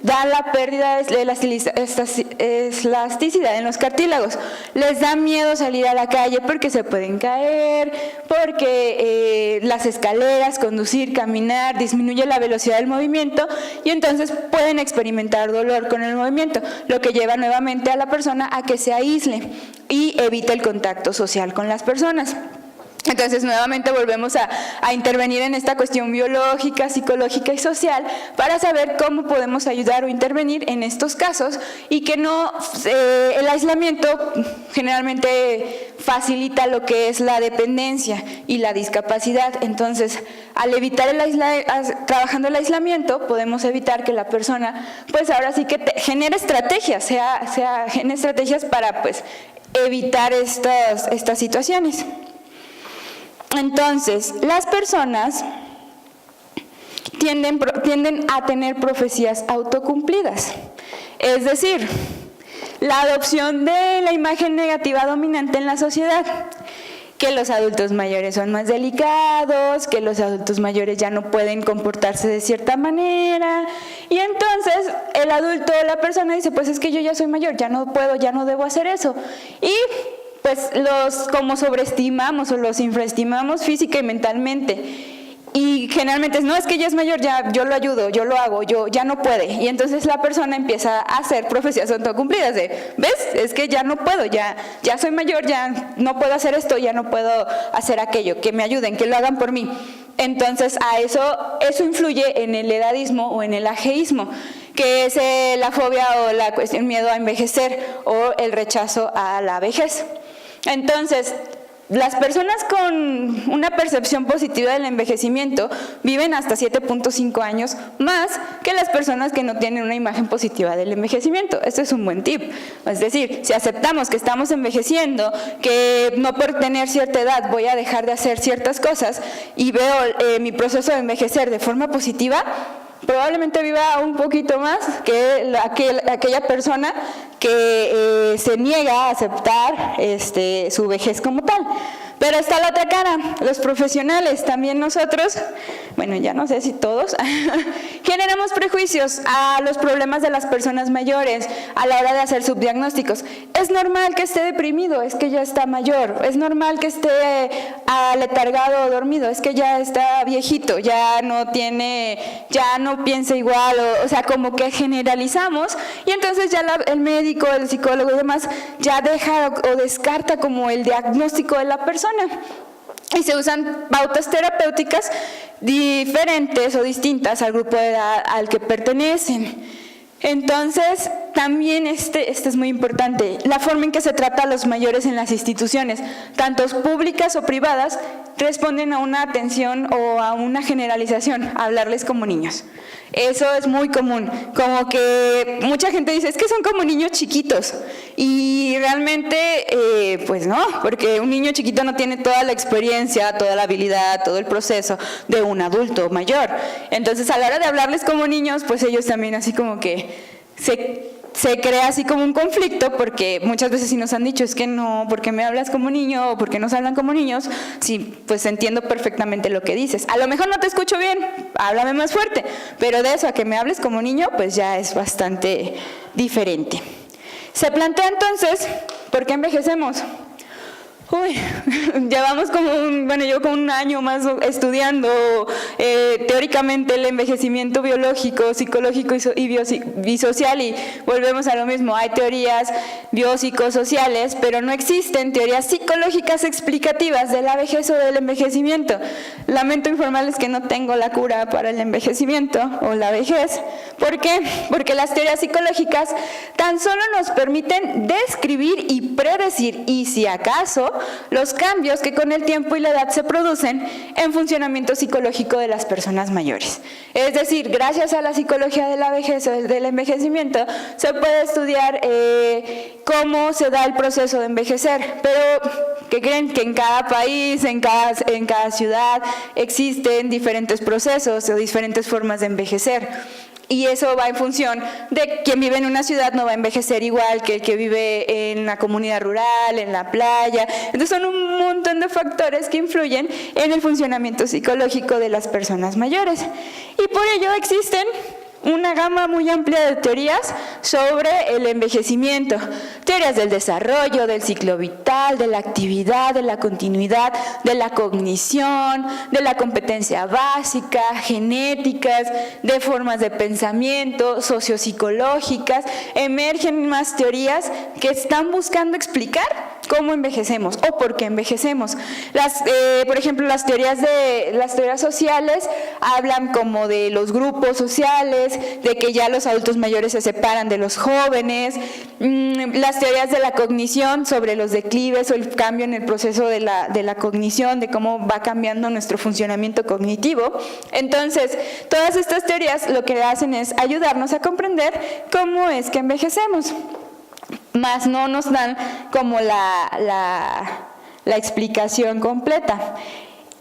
dan la pérdida de elasticidad en los cartílagos. Les da miedo salir a la calle porque se pueden caer, porque las escaleras, conducir, caminar, disminuye la velocidad del movimiento y entonces pueden experimentar dolor con el movimiento, lo que lleva nuevamente a la persona a que se aísle y evite el contacto social con las personas. Entonces, nuevamente volvemos a intervenir en esta cuestión biológica, psicológica y social para saber cómo podemos ayudar o intervenir en estos casos y que no, el aislamiento generalmente facilita lo que es la dependencia y la discapacidad. Entonces, al evitar trabajando el aislamiento, podemos evitar que la persona, pues ahora sí que genere estrategias, genere estrategias para pues evitar estas situaciones. Entonces, las personas tienden a tener profecías autocumplidas, es decir, la adopción de la imagen negativa dominante en la sociedad, que los adultos mayores son más delicados, que los adultos mayores ya no pueden comportarse de cierta manera, y entonces el adulto o la persona dice, pues es que yo ya soy mayor, ya no puedo, ya no debo hacer eso, y pues como sobreestimamos o los infraestimamos física y mentalmente. Y generalmente no, es que ya es mayor, ya yo lo ayudo, yo lo hago, yo ya no puede. Y entonces la persona empieza a hacer profecías autocumplidas de, ¿ves? Es que ya no puedo, ya soy mayor, ya no puedo hacer esto, ya no puedo hacer aquello, que me ayuden, que lo hagan por mí. Entonces eso influye en el edadismo o en el ageísmo, que es la fobia o la cuestión miedo a envejecer o el rechazo a la vejez. Entonces, las personas con una percepción positiva del envejecimiento viven hasta 7.5 años más que las personas que no tienen una imagen positiva del envejecimiento. Esto es un buen tip. Es decir, si aceptamos que estamos envejeciendo, que no por tener cierta edad voy a dejar de hacer ciertas cosas y veo mi proceso de envejecer de forma positiva, probablemente viva un poquito más que aquella persona que se niega a aceptar su vejez como tal. Pero está la otra cara, los profesionales, también nosotros, bueno, ya no sé si todos, generamos prejuicios a los problemas de las personas mayores a la hora de hacer subdiagnósticos. Es normal que esté deprimido, es que ya está mayor, es normal que esté aletargado o dormido, es que ya está viejito, ya no piensa igual, o sea, como que generalizamos y entonces ya el médico, el psicólogo y demás ya deja o descarta como el diagnóstico de la persona. Y se usan pautas terapéuticas diferentes o distintas al grupo de edad al que pertenecen. Entonces, también este es muy importante, la forma en que se trata a los mayores en las instituciones, tanto públicas o privadas, responden a una atención o a una generalización, a hablarles como niños. Eso es muy común, como que mucha gente dice, es que son como niños chiquitos, y realmente, pues no, porque un niño chiquito no tiene toda la experiencia, toda la habilidad, todo el proceso de un adulto mayor. Entonces, a la hora de hablarles como niños, pues ellos también así como que se crea así como un conflicto, porque muchas veces sí nos han dicho, es que no, ¿por qué me hablas como niño? ¿O por qué nos hablan como niños? Sí, pues entiendo perfectamente lo que dices. A lo mejor no te escucho bien, háblame más fuerte, pero de eso a que me hables como niño, pues ya es bastante diferente. Se plantea entonces, ¿por qué envejecemos? Llevamos yo como un año más estudiando teóricamente el envejecimiento biológico, psicológico y social, y volvemos a lo mismo. Hay teorías biopsicosociales, pero no existen teorías psicológicas explicativas de la vejez o del envejecimiento. Lamento informarles que no tengo la cura para el envejecimiento o la vejez. ¿Por qué? Porque las teorías psicológicas tan solo nos permiten describir y predecir, y si acaso los cambios que con el tiempo y la edad se producen en funcionamiento psicológico de las personas mayores. Es decir, gracias a la psicología de la vejez o del envejecimiento, se puede estudiar cómo se da el proceso de envejecer, pero ¿qué creen? Que en cada país, en cada ciudad existen diferentes procesos o diferentes formas de envejecer. Y eso va en función de quien vive en una ciudad no va a envejecer igual que el que vive en la comunidad rural, en la playa. Entonces son un montón de factores que influyen en el funcionamiento psicológico de las personas mayores. Y por ello existen una gama muy amplia de teorías sobre el envejecimiento. Teorías del desarrollo, del ciclo vital, de la actividad, de la continuidad, de la cognición, de la competencia básica, genéticas, de formas de pensamiento, sociopsicológicas. Emergen más teorías que están buscando explicar cómo envejecemos o por qué envejecemos. Por ejemplo, las teorías sociales hablan como de los grupos sociales, de que ya los adultos mayores se separan de los jóvenes. Las teorías de la cognición sobre los declives o el cambio en el proceso de la cognición, de cómo va cambiando nuestro funcionamiento cognitivo. Entonces, todas estas teorías lo que hacen es ayudarnos a comprender cómo es que envejecemos. Más no nos dan como la explicación completa.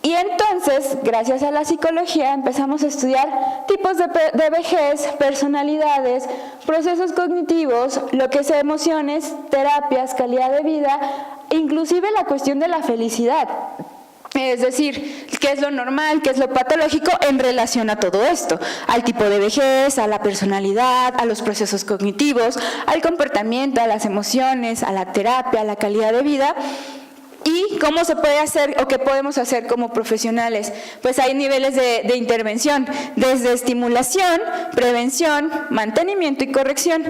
Y entonces, gracias a la psicología, empezamos a estudiar tipos de vejez, personalidades, procesos cognitivos, lo que es emociones, terapias, calidad de vida, inclusive la cuestión de la felicidad. Es decir, qué es lo normal, qué es lo patológico en relación a todo esto, al tipo de vejez, a la personalidad, a los procesos cognitivos, al comportamiento, a las emociones, a la terapia, a la calidad de vida. ¿Y cómo se puede hacer o qué podemos hacer como profesionales? Pues hay niveles de intervención, desde estimulación, prevención, mantenimiento y corrección.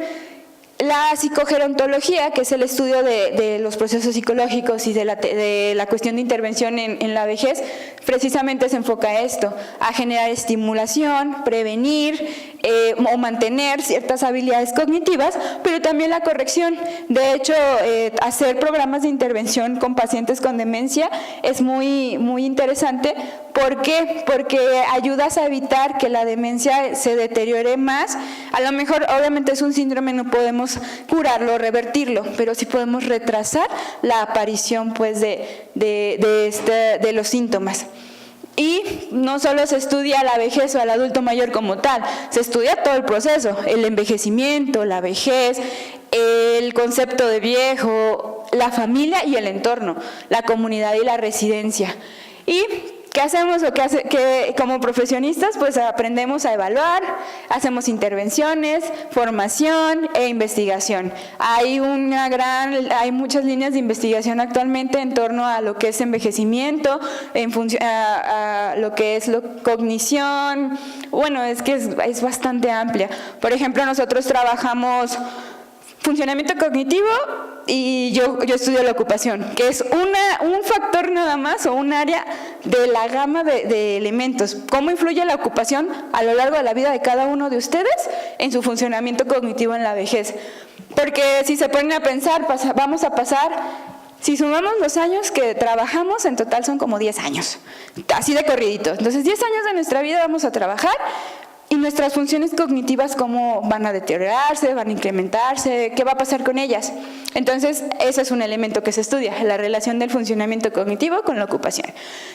La psicogerontología, que es el estudio de los procesos psicológicos y de la cuestión de intervención en la vejez, precisamente se enfoca a esto, a generar estimulación, prevenir o mantener ciertas habilidades cognitivas, pero también la corrección. De hecho, hacer programas de intervención con pacientes con demencia es muy, muy interesante. ¿Por qué? Porque ayudas a evitar que la demencia se deteriore más. A lo mejor, obviamente, es un síndrome, no podemos curarlo, revertirlo, pero sí podemos retrasar la aparición pues, de los síntomas. Y no solo se estudia la vejez o al adulto mayor como tal, se estudia todo el proceso, el envejecimiento, la vejez, el concepto de viejo, la familia y el entorno, la comunidad y la residencia. Y ¿qué hacemos que como profesionistas? Pues aprendemos a evaluar, hacemos intervenciones, formación e investigación. Hay muchas líneas de investigación actualmente en torno a lo que es envejecimiento, a lo que es cognición. Bueno, es que es bastante amplia. Por ejemplo, nosotros trabajamos funcionamiento cognitivo y yo estudio la ocupación, que es un factor nada más o un área de la gama de elementos. ¿Cómo influye la ocupación a lo largo de la vida de cada uno de ustedes en su funcionamiento cognitivo en la vejez? Porque si se ponen a pensar, vamos a pasar, si sumamos los años que trabajamos, en total son como 10 años, así de corridito. Entonces 10 años de nuestra vida vamos a trabajar. ¿Y nuestras funciones cognitivas cómo van a deteriorarse, van a incrementarse? ¿Qué va a pasar con ellas? Entonces, ese es un elemento que se estudia, la relación del funcionamiento cognitivo con la ocupación.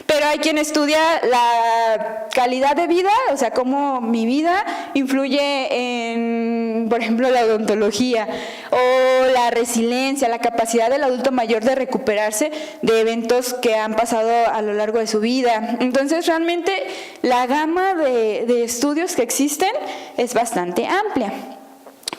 Pero hay quien estudia la calidad de vida, o sea, cómo mi vida influye en, por ejemplo, la odontología o la resiliencia, la capacidad del adulto mayor de recuperarse de eventos que han pasado a lo largo de su vida. Entonces, realmente, la gama de estudios que existen es bastante amplia.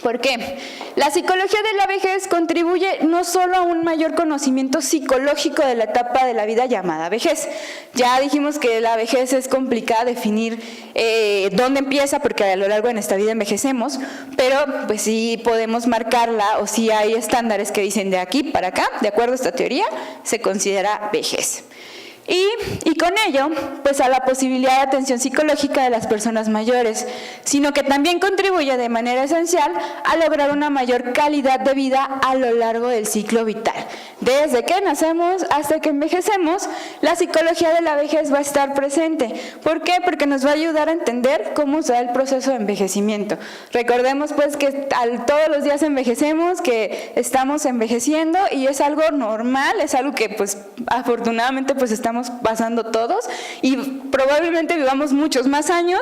¿Por qué? La psicología de la vejez contribuye no solo a un mayor conocimiento psicológico de la etapa de la vida llamada vejez. Ya dijimos que la vejez es complicada definir dónde empieza, porque a lo largo de nuestra vida envejecemos, pero pues sí podemos marcarla, o sí hay estándares que dicen de aquí para acá, de acuerdo a esta teoría, se considera vejez. Y con ello, pues a la posibilidad de atención psicológica de las personas mayores, sino que también contribuye de manera esencial a lograr una mayor calidad de vida a lo largo del ciclo vital. Desde que nacemos hasta que envejecemos, la psicología de la vejez va a estar presente. ¿Por qué? Porque nos va a ayudar a entender cómo se da el proceso de envejecimiento. Recordemos pues que todos los días envejecemos, que estamos envejeciendo y es algo normal, es algo que pues afortunadamente pues estamos pasando todos y probablemente vivamos muchos más años,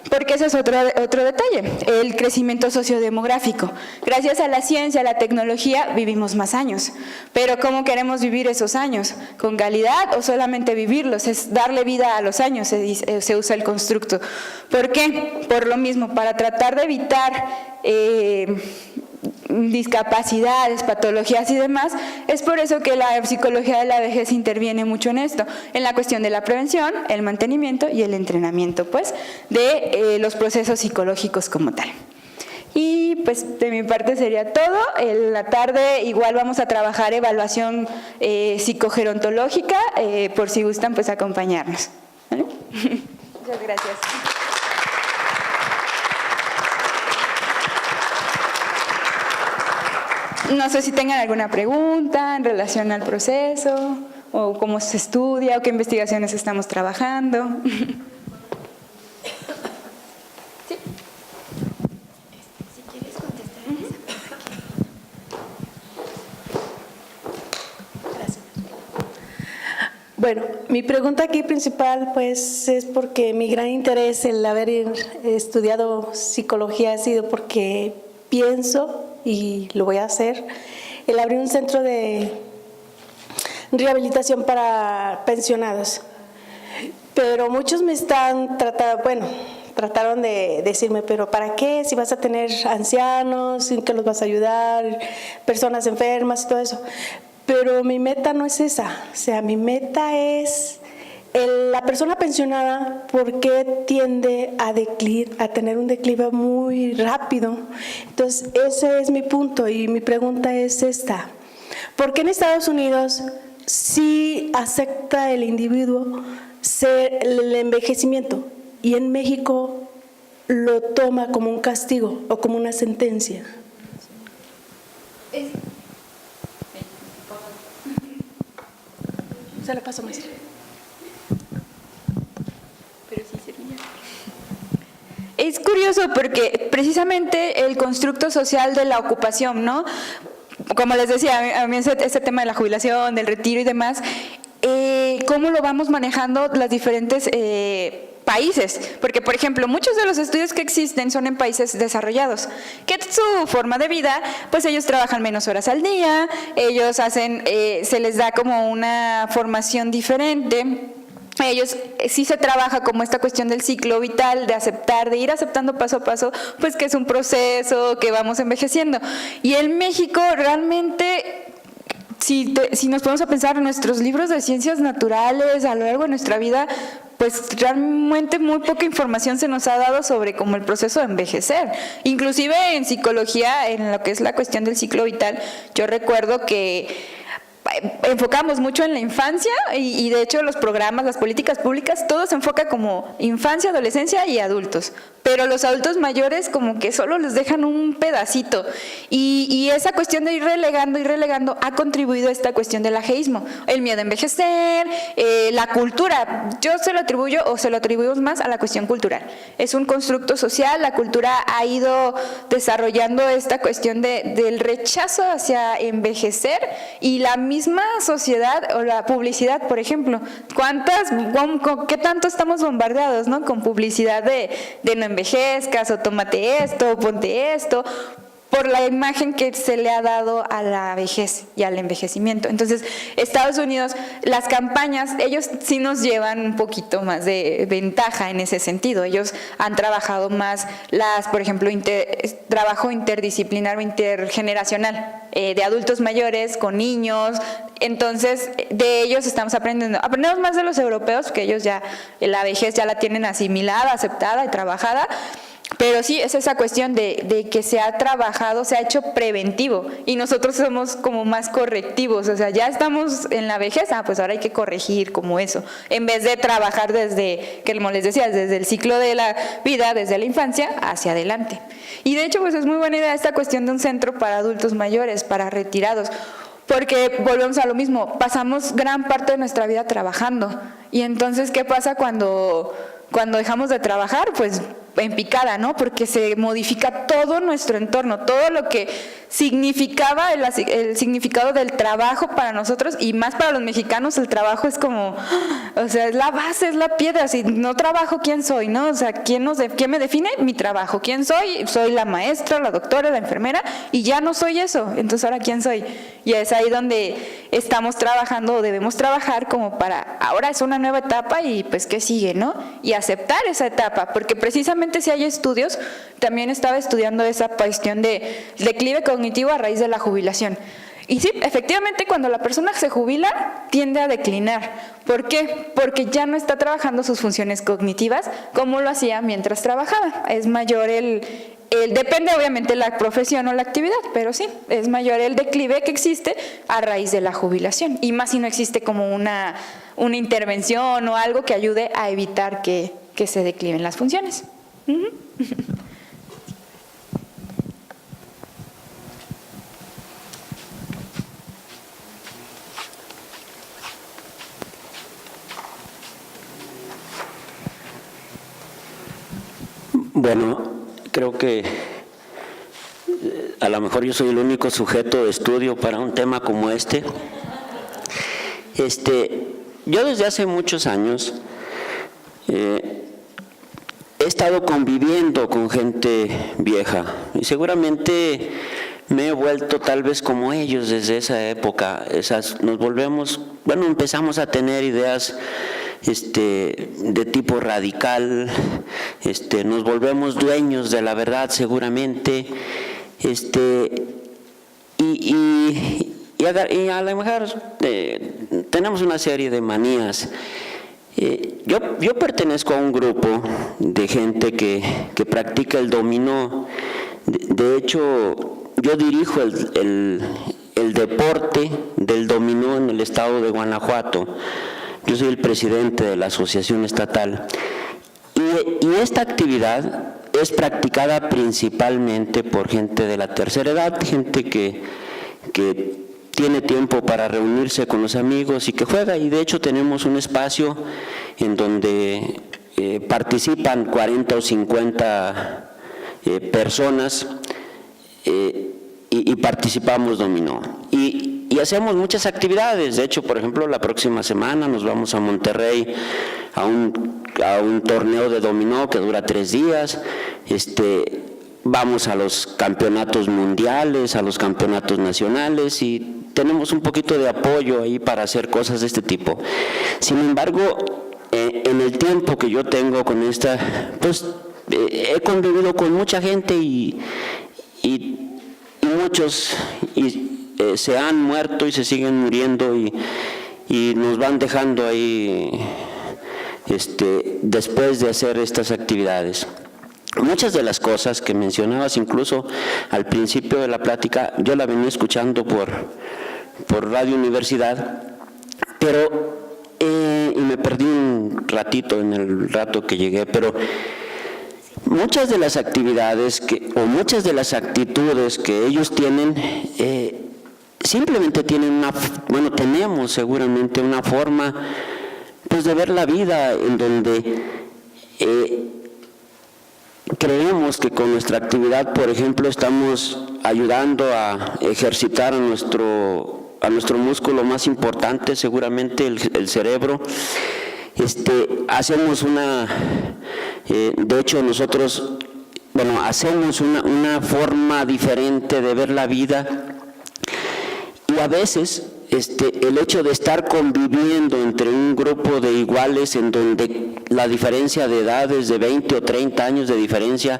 porque ese es otro detalle, el crecimiento sociodemográfico. Gracias a la ciencia, a la tecnología, vivimos más años. Pero ¿cómo queremos vivir esos años? ¿Con calidad o solamente vivirlos? Es darle vida a los años, se usa el constructo. ¿Por qué? Por lo mismo, para tratar de evitar discapacidades, patologías y demás, es por eso que la psicología de la vejez interviene mucho en esto, en la cuestión de la prevención, el mantenimiento y el entrenamiento, pues, de los procesos psicológicos como tal. Y pues de mi parte sería todo. En la tarde igual vamos a trabajar evaluación psicogerontológica, por si gustan pues acompañarnos. ¿Vale? Muchas gracias. No sé si tengan alguna pregunta en relación al proceso, o cómo se estudia, o qué investigaciones estamos trabajando. ¿Sí? Si quieres contestar esa pregunta. Gracias. Bueno, mi pregunta aquí principal pues es porque mi gran interés en haber estudiado psicología ha sido porque pienso, y lo voy a hacer, el abrir un centro de rehabilitación para pensionados. Pero muchos me están trataron de decirme, pero ¿para qué? Si vas a tener ancianos, ¿en qué los vas a ayudar? Personas enfermas y todo eso. Pero mi meta no es esa, o sea, mi meta es la persona pensionada, ¿por qué tiende a tener un declive muy rápido? Entonces, ese es mi punto y mi pregunta es esta. ¿Por qué en Estados Unidos sí acepta el individuo el envejecimiento y en México lo toma como un castigo o como una sentencia? Se la paso, maestra. Es curioso porque precisamente el constructo social de la ocupación, ¿no? Como les decía, a mí este tema de la jubilación, del retiro y demás, ¿cómo lo vamos manejando las diferentes países? Porque, por ejemplo, muchos de los estudios que existen son en países desarrollados, que su forma de vida, pues ellos trabajan menos horas al día, ellos hacen, se les da como una formación diferente. Ellos sí se trabaja como esta cuestión del ciclo vital, de aceptar, de ir aceptando paso a paso, pues que es un proceso, que vamos envejeciendo. Y en México realmente, si nos ponemos a pensar en nuestros libros de ciencias naturales a lo largo de nuestra vida, pues realmente muy poca información se nos ha dado sobre como el proceso de envejecer. Inclusive en psicología, en lo que es la cuestión del ciclo vital, yo recuerdo que enfocamos mucho en la infancia y de hecho los programas, las políticas públicas, todo se enfoca como infancia, adolescencia y adultos, pero los adultos mayores como que solo les dejan un pedacito y esa cuestión de ir relegando ha contribuido a esta cuestión del ageísmo, el miedo a envejecer, la cultura. Yo se lo atribuimos más a la cuestión cultural. Es un constructo social, la cultura ha ido desarrollando esta cuestión del rechazo hacia envejecer y la misma sociedad o la publicidad, por ejemplo, ¿qué tanto estamos bombardeados, ¿no? Con publicidad de no envejezcas o tómate esto o ponte esto, por la imagen que se le ha dado a la vejez y al envejecimiento. Entonces, Estados Unidos, las campañas, ellos sí nos llevan un poquito más de ventaja en ese sentido. Ellos han trabajado más por ejemplo, trabajo interdisciplinar o intergeneracional, de adultos mayores con niños. Entonces, de ellos estamos aprendiendo. Aprendemos más de los europeos, que ellos ya, la vejez ya la tienen asimilada, aceptada y trabajada. Pero sí, es esa cuestión de que se ha trabajado, se ha hecho preventivo y nosotros somos como más correctivos, o sea, ya estamos en la vejez, pues ahora hay que corregir como eso, en vez de trabajar desde, como les decía, desde el ciclo de la vida, desde la infancia hacia adelante. Y de hecho, pues es muy buena idea esta cuestión de un centro para adultos mayores, para retirados, porque volvemos a lo mismo, pasamos gran parte de nuestra vida trabajando y entonces, ¿qué pasa cuando dejamos de trabajar? Pues en picada, ¿no? Porque se modifica todo nuestro entorno, todo lo que significaba el significado del trabajo para nosotros y más para los mexicanos. El trabajo es como, o sea, es la base, es la piedra. Si no trabajo, ¿quién soy? ¿No? O sea, ¿quién me define? Mi trabajo. ¿Quién soy? Soy la maestra, la doctora, la enfermera y ya no soy eso. Entonces, ¿ahora quién soy? Y es ahí donde estamos trabajando o debemos trabajar como para, ahora es una nueva etapa y pues ¿qué sigue, no? Y aceptar esa etapa, porque precisamente si hay estudios, también estaba estudiando esa cuestión de declive cognitivo a raíz de la jubilación. Y sí, efectivamente, cuando la persona se jubila, tiende a declinar. ¿Por qué? Porque ya no está trabajando sus funciones cognitivas como lo hacía mientras trabajaba. Es mayor depende obviamente la profesión o la actividad, pero sí, es mayor el declive que existe a raíz de la jubilación. Y más si no existe como una intervención o algo que ayude a evitar que se decliven las funciones. Bueno, creo que a lo mejor yo soy el único sujeto de estudio para un tema como este. Yo desde hace muchos años he estado conviviendo con gente vieja y seguramente me he vuelto tal vez como ellos desde esa época. Empezamos a tener ideas de tipo radical, nos volvemos dueños de la verdad seguramente, y a lo mejor tenemos una serie de manías. Yo pertenezco a un grupo de gente que practica el dominó. De hecho, yo dirijo el deporte del dominó en el estado de Guanajuato. Yo soy el presidente de la asociación estatal. Y esta actividad es practicada principalmente por gente de la tercera edad, gente que tiene tiempo para reunirse con los amigos y que juega. Y de hecho tenemos un espacio en donde participan 40 o 50 personas y participamos dominó. Y hacemos muchas actividades. De hecho, por ejemplo, la próxima semana nos vamos a Monterrey a un torneo de dominó que dura 3 días. Vamos a los campeonatos mundiales, a los campeonatos nacionales y tenemos un poquito de apoyo ahí para hacer cosas de este tipo. Sin embargo, en el tiempo que yo tengo con esta, pues he convivido con mucha gente y muchos se han muerto y se siguen muriendo y nos van dejando ahí después de hacer estas actividades. Muchas de las cosas que mencionabas, incluso al principio de la plática, yo la venía escuchando por Radio Universidad, pero y me perdí un ratito en el rato que llegué, pero muchas de las actividades muchas de las actitudes que ellos tienen, simplemente tienen tenemos seguramente una forma pues de ver la vida en donde creemos que con nuestra actividad, por ejemplo, estamos ayudando a ejercitar a nuestro músculo más importante, seguramente el cerebro. Hacemos de hecho nosotros, hacemos una forma diferente de ver la vida y a veces el hecho de estar conviviendo entre un grupo de iguales en donde la diferencia de edades de 20 o 30 años de diferencia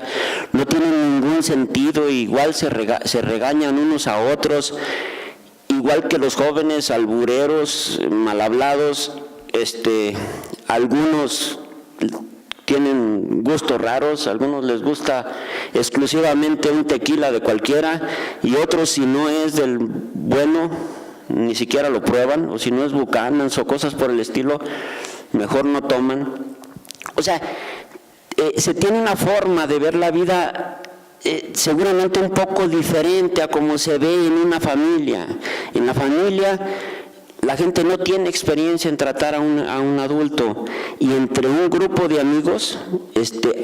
no tiene ningún sentido, igual se regañan unos a otros, igual que los jóvenes albureros, mal hablados, algunos tienen gustos raros, a algunos les gusta exclusivamente un tequila de cualquiera y otros, si no es del bueno, ni siquiera lo prueban, o si no es Buchanan's o cosas por el estilo, mejor no toman. O sea, se tiene una forma de ver la vida seguramente un poco diferente a como se ve en una familia. En la familia la gente no tiene experiencia en tratar a un adulto, y entre un grupo de amigos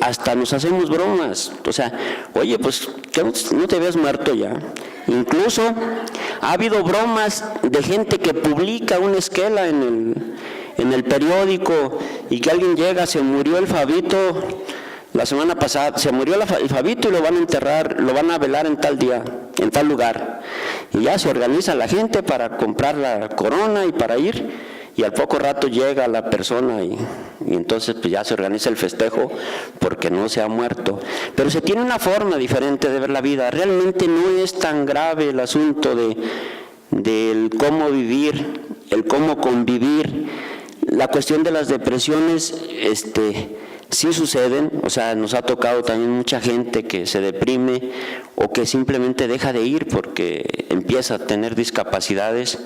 hasta nos hacemos bromas. O sea, oye, pues no te habías muerto ya. Incluso ha habido bromas de gente que publica una esquela en el periódico, y que alguien llega, se murió el Fabito la semana pasada, se murió el Fabito y lo van a enterrar, lo van a velar en tal día, en tal lugar. Y ya se organiza la gente para comprar la corona y para ir, y al poco rato llega la persona y entonces pues ya se organiza el festejo porque no se ha muerto. Pero se tiene una forma diferente de ver la vida. Realmente no es tan grave el asunto del cómo vivir, el cómo convivir. La cuestión de las depresiones, sí suceden, o sea, nos ha tocado también mucha gente que se deprime o que simplemente deja de ir porque empieza a tener discapacidades,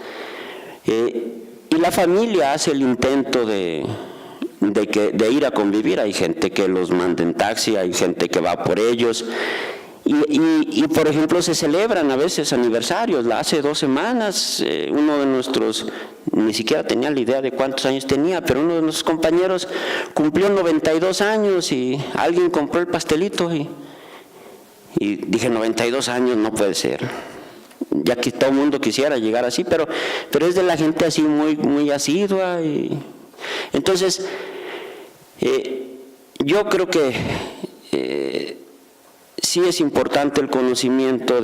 y la familia hace el intento de ir a convivir. Hay gente que los manda en taxi, hay gente que va por ellos, y por ejemplo se celebran a veces aniversarios. Hace 2 semanas uno de nuestros, ni siquiera tenía la idea de cuántos años tenía, pero uno de nuestros compañeros cumplió 92 años y alguien compró el pastelito y dije, 92 años no puede ser, ya que todo el mundo quisiera llegar así, pero es de la gente así muy, muy asidua. Y entonces yo creo que sí es importante el conocimiento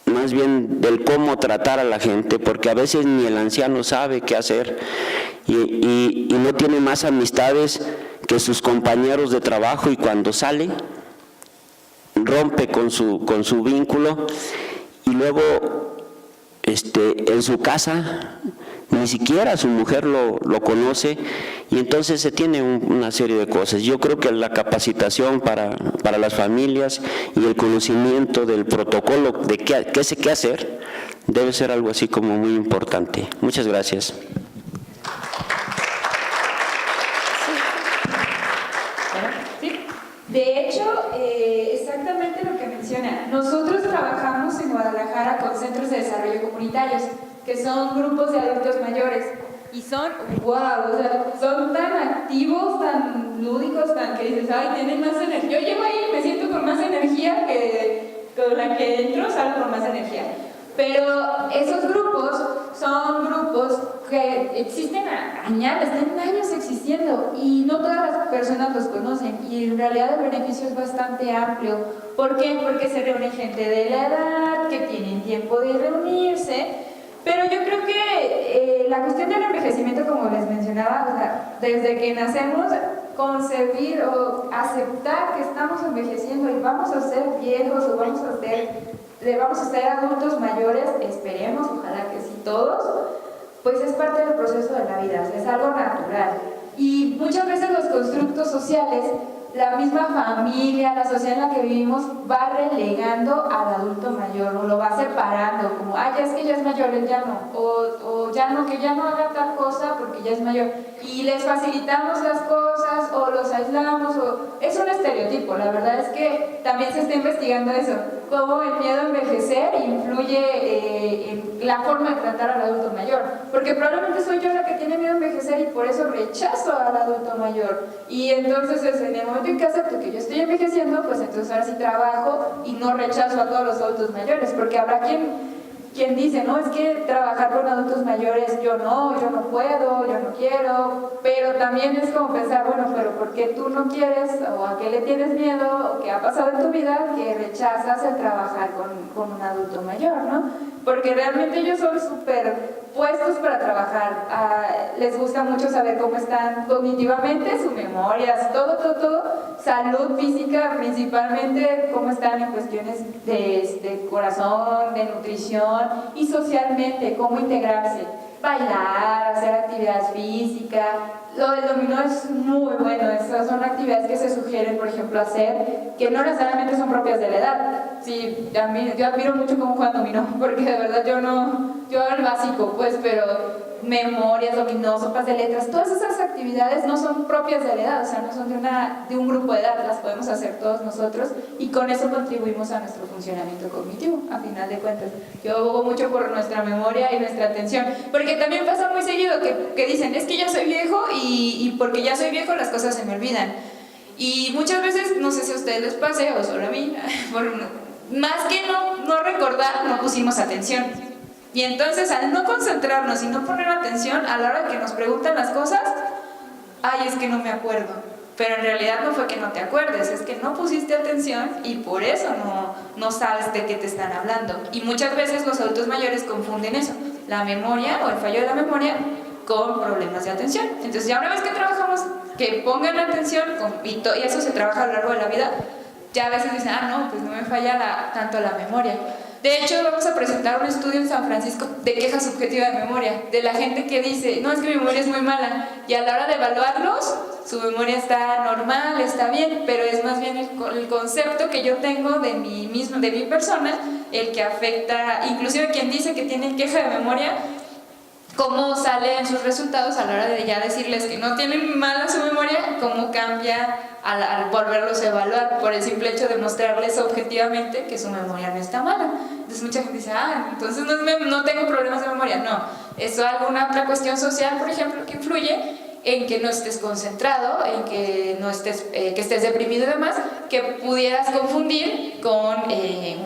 más bien del cómo tratar a la gente, porque a veces ni el anciano sabe qué hacer y no tiene más amistades que sus compañeros de trabajo, y cuando sale rompe con su vínculo, y luego en su casa ni siquiera su mujer lo conoce, y entonces se tiene una serie de cosas. Yo creo que la capacitación para las familias y el conocimiento del protocolo de qué hacer debe ser algo así como muy importante. Muchas gracias. Sí. De hecho, exactamente lo que menciona. Nosotros trabajamos en Guadalajara con centros de desarrollo comunitarios, que son grupos de adultos mayores, y son, wow, o sea, son tan activos, tan lúdicos, tan que dices, ay, tienen más energía. Yo llego ahí y me siento con más energía que con la que entro, salgo con más energía. Pero esos grupos son grupos que existen años, tienen años existiendo, y no todas las personas los conocen, y en realidad el beneficio es bastante amplio. ¿Por qué? Porque se reúne gente de la edad, que tienen tiempo de reunirse. Pero yo creo que la cuestión del envejecimiento, como les mencionaba, o sea, desde que nacemos, concebir o aceptar que estamos envejeciendo y vamos a ser viejos o vamos a ser adultos mayores, esperemos, ojalá que sí todos, pues es parte del proceso de la vida, o sea, es algo natural. Y muchas veces los constructos sociales, la misma familia, la sociedad en la que vivimos, va relegando al adulto mayor, o lo va separando, como, ya es que ya es mayor, él ya no, o ya no, que ya no haga tal cosa porque ya es mayor, y les facilitamos las cosas, o los aislamos, es un estereotipo. La verdad es que también se está investigando eso, cómo el miedo a envejecer influye en la forma de tratar al adulto mayor, porque probablemente soy yo la que tiene miedo a envejecer y por eso rechazo al adulto mayor, y entonces en el momento en que acepto que yo estoy envejeciendo, pues entonces ahora sí trabajo y no rechazo a todos los adultos mayores, porque habrá quien dice, no, es que trabajar con adultos mayores, yo no puedo, yo no quiero, pero también es como pensar, bueno, pero ¿por qué tú no quieres, o a qué le tienes miedo, o qué ha pasado en tu vida que rechazas el trabajar con un adulto mayor, ¿no? Porque realmente ellos son súper puestos para trabajar, les gusta mucho saber cómo están cognitivamente, sus memorias, todo, salud física principalmente, cómo están en cuestiones de corazón, de nutrición, y socialmente, cómo integrarse. bailar, hacer actividad física. Lo del dominó es muy bueno, esas son actividades que se sugieren, por ejemplo, hacer, que no necesariamente son propias de la edad. Sí, yo admiro mucho cómo juegan dominó, porque de verdad yo hago el básico, pues, pero memorias, dominó, sopas de letras, todas esas actividades no son propias de la edad, o sea, no son de un grupo de edad, las podemos hacer todos nosotros y con eso contribuimos a nuestro funcionamiento cognitivo, a final de cuentas. Yo abogo mucho por nuestra memoria y nuestra atención, porque también pasa muy seguido que dicen, es que ya soy viejo y porque ya soy viejo las cosas se me olvidan. Y muchas veces, no sé si a ustedes les pase o solo a mí, más que no recordar, no pusimos atención. Y entonces al no concentrarnos y no poner atención a la hora que nos preguntan las cosas, ay, es que no me acuerdo. Pero en realidad no fue que no te acuerdes, es que no pusiste atención y por eso no sabes de qué te están hablando. Y muchas veces los adultos mayores confunden eso, la memoria o el fallo de la memoria con problemas de atención. Entonces ya una vez que trabajamos, que pongan atención, y eso se trabaja a lo largo de la vida, ya a veces dicen, no, pues no me falla tanto la memoria. De hecho, vamos a presentar un estudio en San Francisco de queja subjetiva de memoria, de la gente que dice, no, es que mi memoria es muy mala, y a la hora de evaluarlos, su memoria está normal, está bien, pero es más bien el concepto que yo tengo de mí mismo, de mi persona, el que afecta, inclusive quien dice que tiene queja de memoria, cómo sale en sus resultados a la hora de ya decirles que no tienen mala su memoria, cómo cambia al volverlos a evaluar por el simple hecho de mostrarles objetivamente que su memoria no está mala. Entonces mucha gente dice, entonces no tengo problemas de memoria. No, es alguna otra cuestión social, por ejemplo, que influye en que no estés concentrado, en que no estés, que estés deprimido y demás, que pudieras confundir con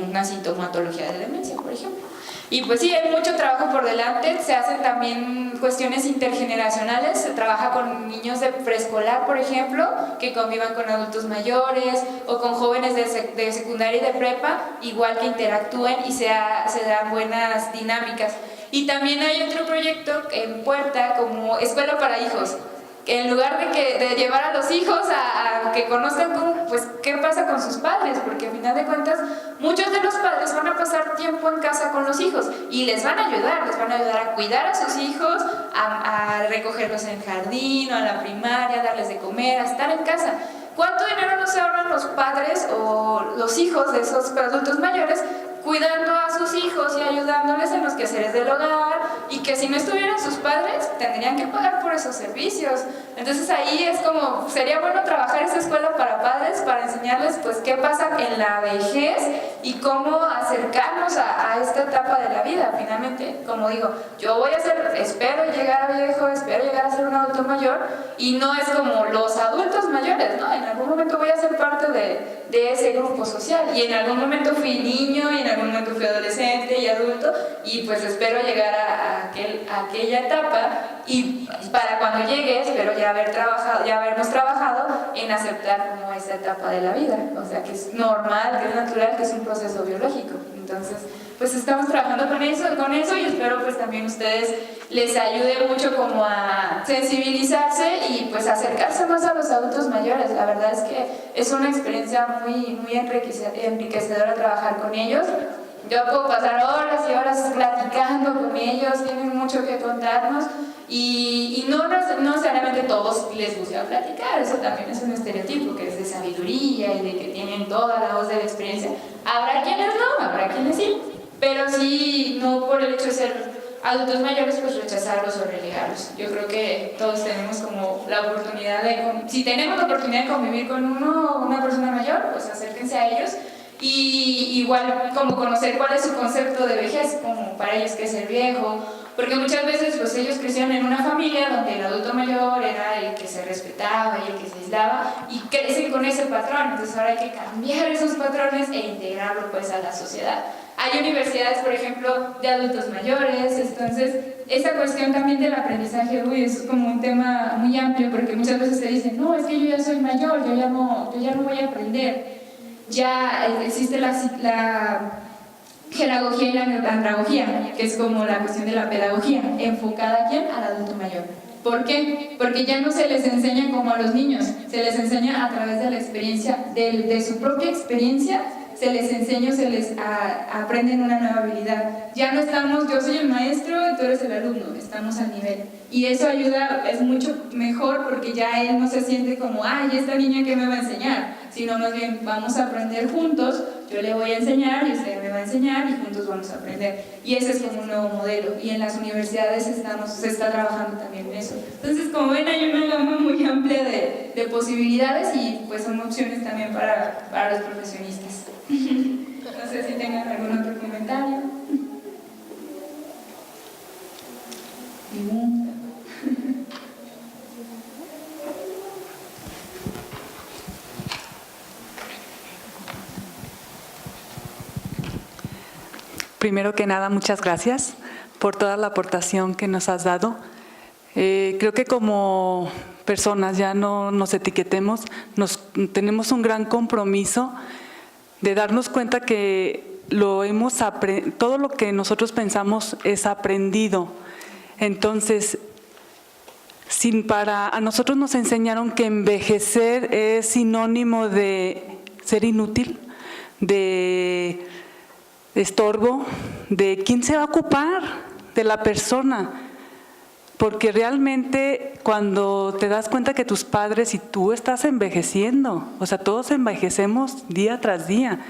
una sintomatología de demencia, por ejemplo. Y pues sí, hay mucho trabajo por delante, se hacen también cuestiones intergeneracionales, se trabaja con niños de preescolar, por ejemplo, que convivan con adultos mayores o con jóvenes de secundaria y de prepa, igual que interactúen y se dan buenas dinámicas. Y también hay otro proyecto en puerta como Escuela para Hijos, que en lugar de llevar a los hijos a que conozcan qué pasa con sus padres, porque al final de cuentas muchos de los padres van a pasar tiempo en casa con los hijos y les van a ayudar a cuidar a sus hijos, a recogerlos en el jardín o a la primaria, a darles de comer, a estar en casa. ¿Cuánto dinero no se ahorran los padres o los hijos de esos adultos mayores cuidando a sus hijos y ayudándoles en los quehaceres del hogar, y que si no estuvieran sus padres tendrían que pagar por esos servicios? Entonces ahí es como, sería bueno trabajar esa escuela para padres para enseñarles pues qué pasa en la vejez y cómo acercarnos a esta etapa de la vida. Finalmente, como digo, yo espero llegar a viejo, espero llegar a ser un adulto mayor, y no es como los adultos mayores, ¿no? En algún momento voy a ser parte de ese grupo social, y en algún momento fui niño, y en algún momento fui adolescente y adulto, y pues espero llegar a aquella etapa, y para cuando llegue espero ya habernos trabajado en aceptar como esa etapa de la vida, o sea, que es normal, que es natural, que es un proceso biológico. Entonces, pues estamos trabajando con eso y espero pues también ustedes les ayude mucho como a sensibilizarse y pues acercarse más a los adultos mayores. La verdad es que es una experiencia muy enriquecedora trabajar con ellos. Yo puedo pasar horas y horas platicando con ellos, tienen mucho que contarnos, y no necesariamente todos les gusta platicar, eso también es un estereotipo, que es de sabiduría y de que tienen toda la voz de la experiencia. Habrá quienes no, habrá quienes sí, pero sí, no por el hecho de ser adultos mayores pues rechazarlos o relegarlos. Yo creo que todos tenemos como la oportunidad si tenemos la oportunidad de convivir con una persona mayor, pues acérquense a ellos. Y igual como conocer cuál es su concepto de vejez, como para ellos qué es ser viejo, porque muchas veces pues ellos crecieron en una familia donde el adulto mayor era el que se respetaba y el que se aislaba, y crecen con ese patrón. Entonces ahora hay que cambiar esos patrones e integrarlo pues a la sociedad. Hay universidades, por ejemplo, de adultos mayores, entonces esa cuestión también del aprendizaje, es como un tema muy amplio, porque muchas veces se dice, no, es que yo ya soy mayor, yo ya no voy a aprender. Ya existe la pedagogía y la andragogía, que es como la cuestión de la pedagogía, enfocada ¿a quién? Al adulto mayor. ¿Por qué? Porque ya no se les enseña como a los niños, se les enseña a través de la experiencia, de su propia experiencia, se les enseña, aprenden una nueva habilidad. Ya no estamos, yo soy el maestro y tú eres el alumno, estamos al nivel. Y eso ayuda, es mucho mejor porque ya él no se siente como, ay, esta niña ¿qué me va a enseñar? Sino más bien, vamos a aprender juntos, yo le voy a enseñar y usted me va a enseñar y juntos vamos a aprender. Y ese es como un nuevo modelo. Y en las universidades se está trabajando también en eso. Entonces, como ven, hay una gama muy amplia de posibilidades y pues son opciones también para los profesionistas. No sé si tengan algún otro comentario. Primero que nada, muchas gracias por toda la aportación que nos has dado. Creo que como personas, ya no nos etiquetemos, tenemos un gran compromiso de darnos cuenta que todo lo que nosotros pensamos es aprendido. Entonces, a nosotros nos enseñaron que envejecer es sinónimo de ser inútil, de estorbo, de quién se va a ocupar de la persona. Porque realmente cuando te das cuenta que tus padres y tú estás envejeciendo, o sea, todos envejecemos día tras día,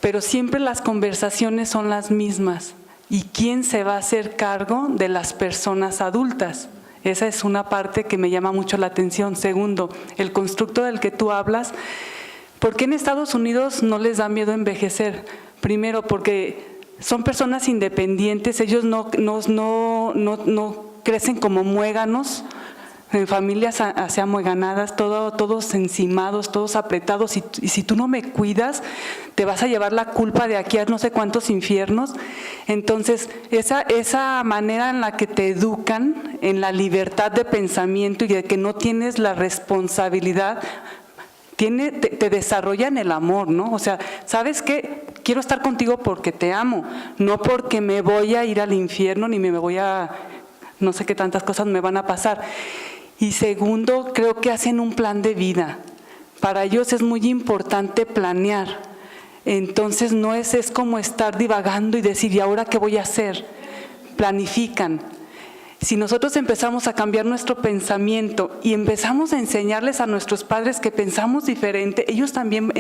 pero siempre las conversaciones son las mismas. ¿Y quién se va a hacer cargo de las personas adultas? Esa es una parte que me llama mucho la atención. Segundo, el constructo del que tú hablas. ¿Por qué en Estados Unidos no les da miedo envejecer? Primero, porque son personas independientes, ellos no crecen como muéganos, en familias así amueganadas, todos encimados, todos apretados, y si tú no me cuidas, te vas a llevar la culpa de aquí a no sé cuántos infiernos. Entonces, esa manera en la que te educan, en la libertad de pensamiento y de que no tienes la responsabilidad, te desarrollan el amor, ¿no? O sea, ¿sabes qué? Quiero estar contigo porque te amo, no porque me voy a ir al infierno ni me voy a, no sé qué tantas cosas me van a pasar. Y segundo, creo que hacen un plan de vida. Para ellos es muy importante planear. Entonces no es como estar divagando y decir, ¿y ahora qué voy a hacer? Planifican. Si nosotros empezamos a cambiar nuestro pensamiento y empezamos a enseñarles a nuestros padres que pensamos diferente, ellos también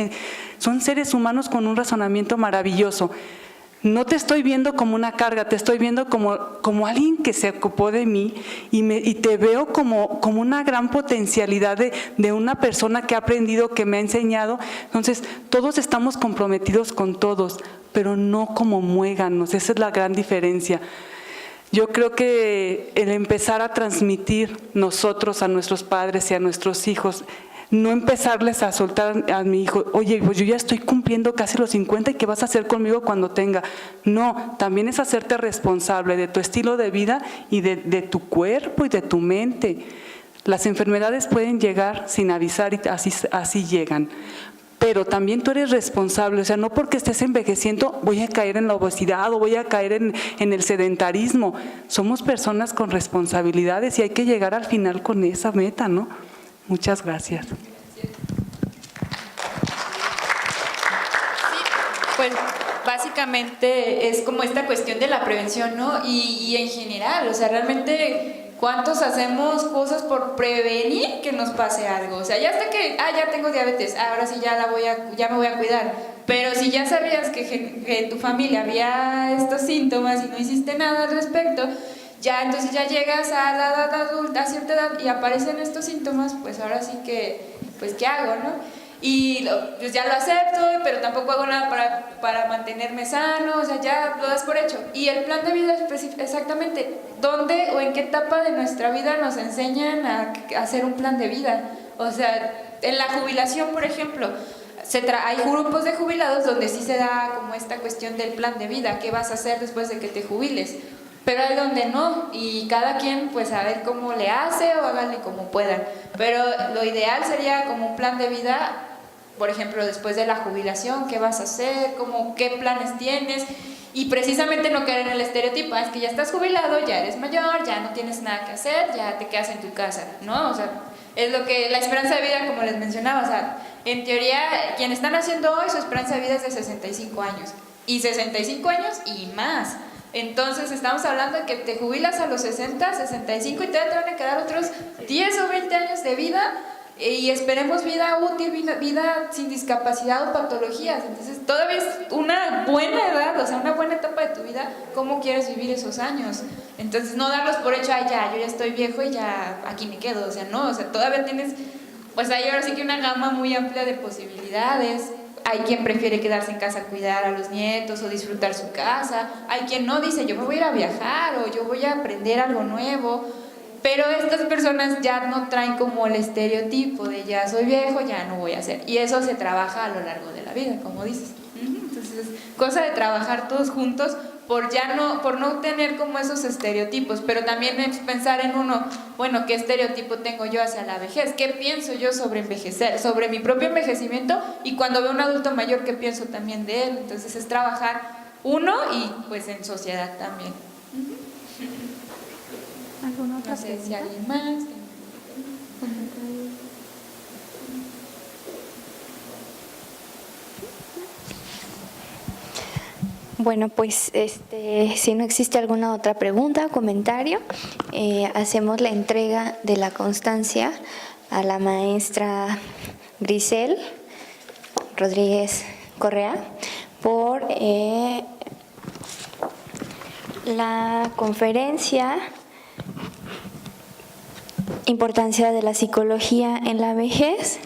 son seres humanos con un razonamiento maravilloso. No te estoy viendo como una carga, te estoy viendo como alguien que se ocupó de mí y te veo como una gran potencialidad de una persona que ha aprendido, que me ha enseñado. Entonces, todos estamos comprometidos con todos, pero no como muéganos. Esa es la gran diferencia. Yo creo que el empezar a transmitir nosotros a nuestros padres y a nuestros hijos, no empezarles a soltar a mi hijo, oye, pues yo ya estoy cumpliendo casi los 50 y ¿qué vas a hacer conmigo cuando tenga? No, también es hacerte responsable de tu estilo de vida y de tu cuerpo y de tu mente. Las enfermedades pueden llegar sin avisar y así llegan. Pero también tú eres responsable, o sea, no porque estés envejeciendo voy a caer en la obesidad o voy a caer en el sedentarismo. Somos personas con responsabilidades y hay que llegar al final con esa meta, ¿no? Muchas gracias. Pues básicamente es como esta cuestión de la prevención, ¿no? Y en general, o sea, realmente, ¿cuántos hacemos cosas por prevenir que nos pase algo? O sea, ya hasta que, ya tengo diabetes, ahora sí ya me voy a cuidar. Pero si ya sabías que en tu familia había estos síntomas y no hiciste nada al respecto, ya entonces ya llegas a la edad adulta, a cierta edad, y aparecen estos síntomas, pues ahora sí que, pues ¿qué hago, no? Y pues ya lo acepto, pero tampoco hago nada para mantenerme sano, o sea, ya lo das por hecho. Y el plan de vida es exactamente dónde o en qué etapa de nuestra vida nos enseñan a hacer un plan de vida. O sea, en la jubilación, por ejemplo, hay grupos de jubilados donde sí se da como esta cuestión del plan de vida, qué vas a hacer después de que te jubiles. Pero hay donde no, y cada quien pues a ver cómo le hace o háganle como puedan. Pero lo ideal sería como un plan de vida, por ejemplo, después de la jubilación, qué vas a hacer, qué planes tienes, y precisamente no caer en el estereotipo, es que ya estás jubilado, ya eres mayor, ya no tienes nada que hacer, ya te quedas en tu casa, ¿no? O sea, es lo que la esperanza de vida, como les mencionaba, o sea, en teoría, quienes están haciendo hoy, su esperanza de vida es de 65 años, y 65 años y más. Entonces estamos hablando de que te jubilas a los 60, 65 y todavía te van a quedar otros 10 o 20 años de vida, y esperemos vida útil, vida sin discapacidad o patologías. Entonces todavía es una buena edad, o sea, una buena etapa de tu vida. ¿Cómo quieres vivir esos años? Entonces no darlos por hecho, ay, ya, yo ya estoy viejo y ya aquí me quedo. O sea, no, o sea, todavía tienes, pues hay ahora sí que una gama muy amplia de posibilidades. Hay quien prefiere quedarse en casa a cuidar a los nietos o disfrutar su casa. Hay quien no, dice, yo me voy a ir a viajar o yo voy a aprender algo nuevo. Pero estas personas ya no traen como el estereotipo de ya soy viejo, ya no voy a hacer. Y eso se trabaja a lo largo de la vida, como dices. Entonces, cosa de trabajar todos juntos por no tener como esos estereotipos, pero también es pensar en uno, bueno, ¿qué estereotipo tengo yo hacia la vejez? ¿Qué pienso yo sobre envejecer, sobre mi propio envejecimiento? Y cuando veo un adulto mayor, ¿qué pienso también de él? Entonces es trabajar uno y pues en sociedad también. No sé si alguien más. Bueno, pues si no existe alguna otra pregunta o comentario, hacemos la entrega de la constancia a la maestra Grisel Rodríguez Correa por la conferencia Importancia de la psicología en la vejez,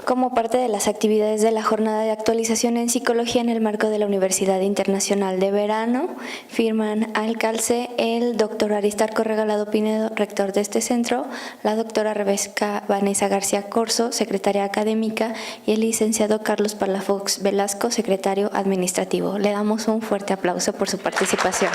como parte de las actividades de la jornada de actualización en psicología en el marco de la Universidad Internacional de Verano. Firman al calce el doctor Aristarco Regalado Pinedo, rector de este centro, la doctora Rebeca Vanessa García Corzo, secretaria académica, y el licenciado Carlos Palafox Velasco, secretario administrativo. Le damos un fuerte aplauso por su participación.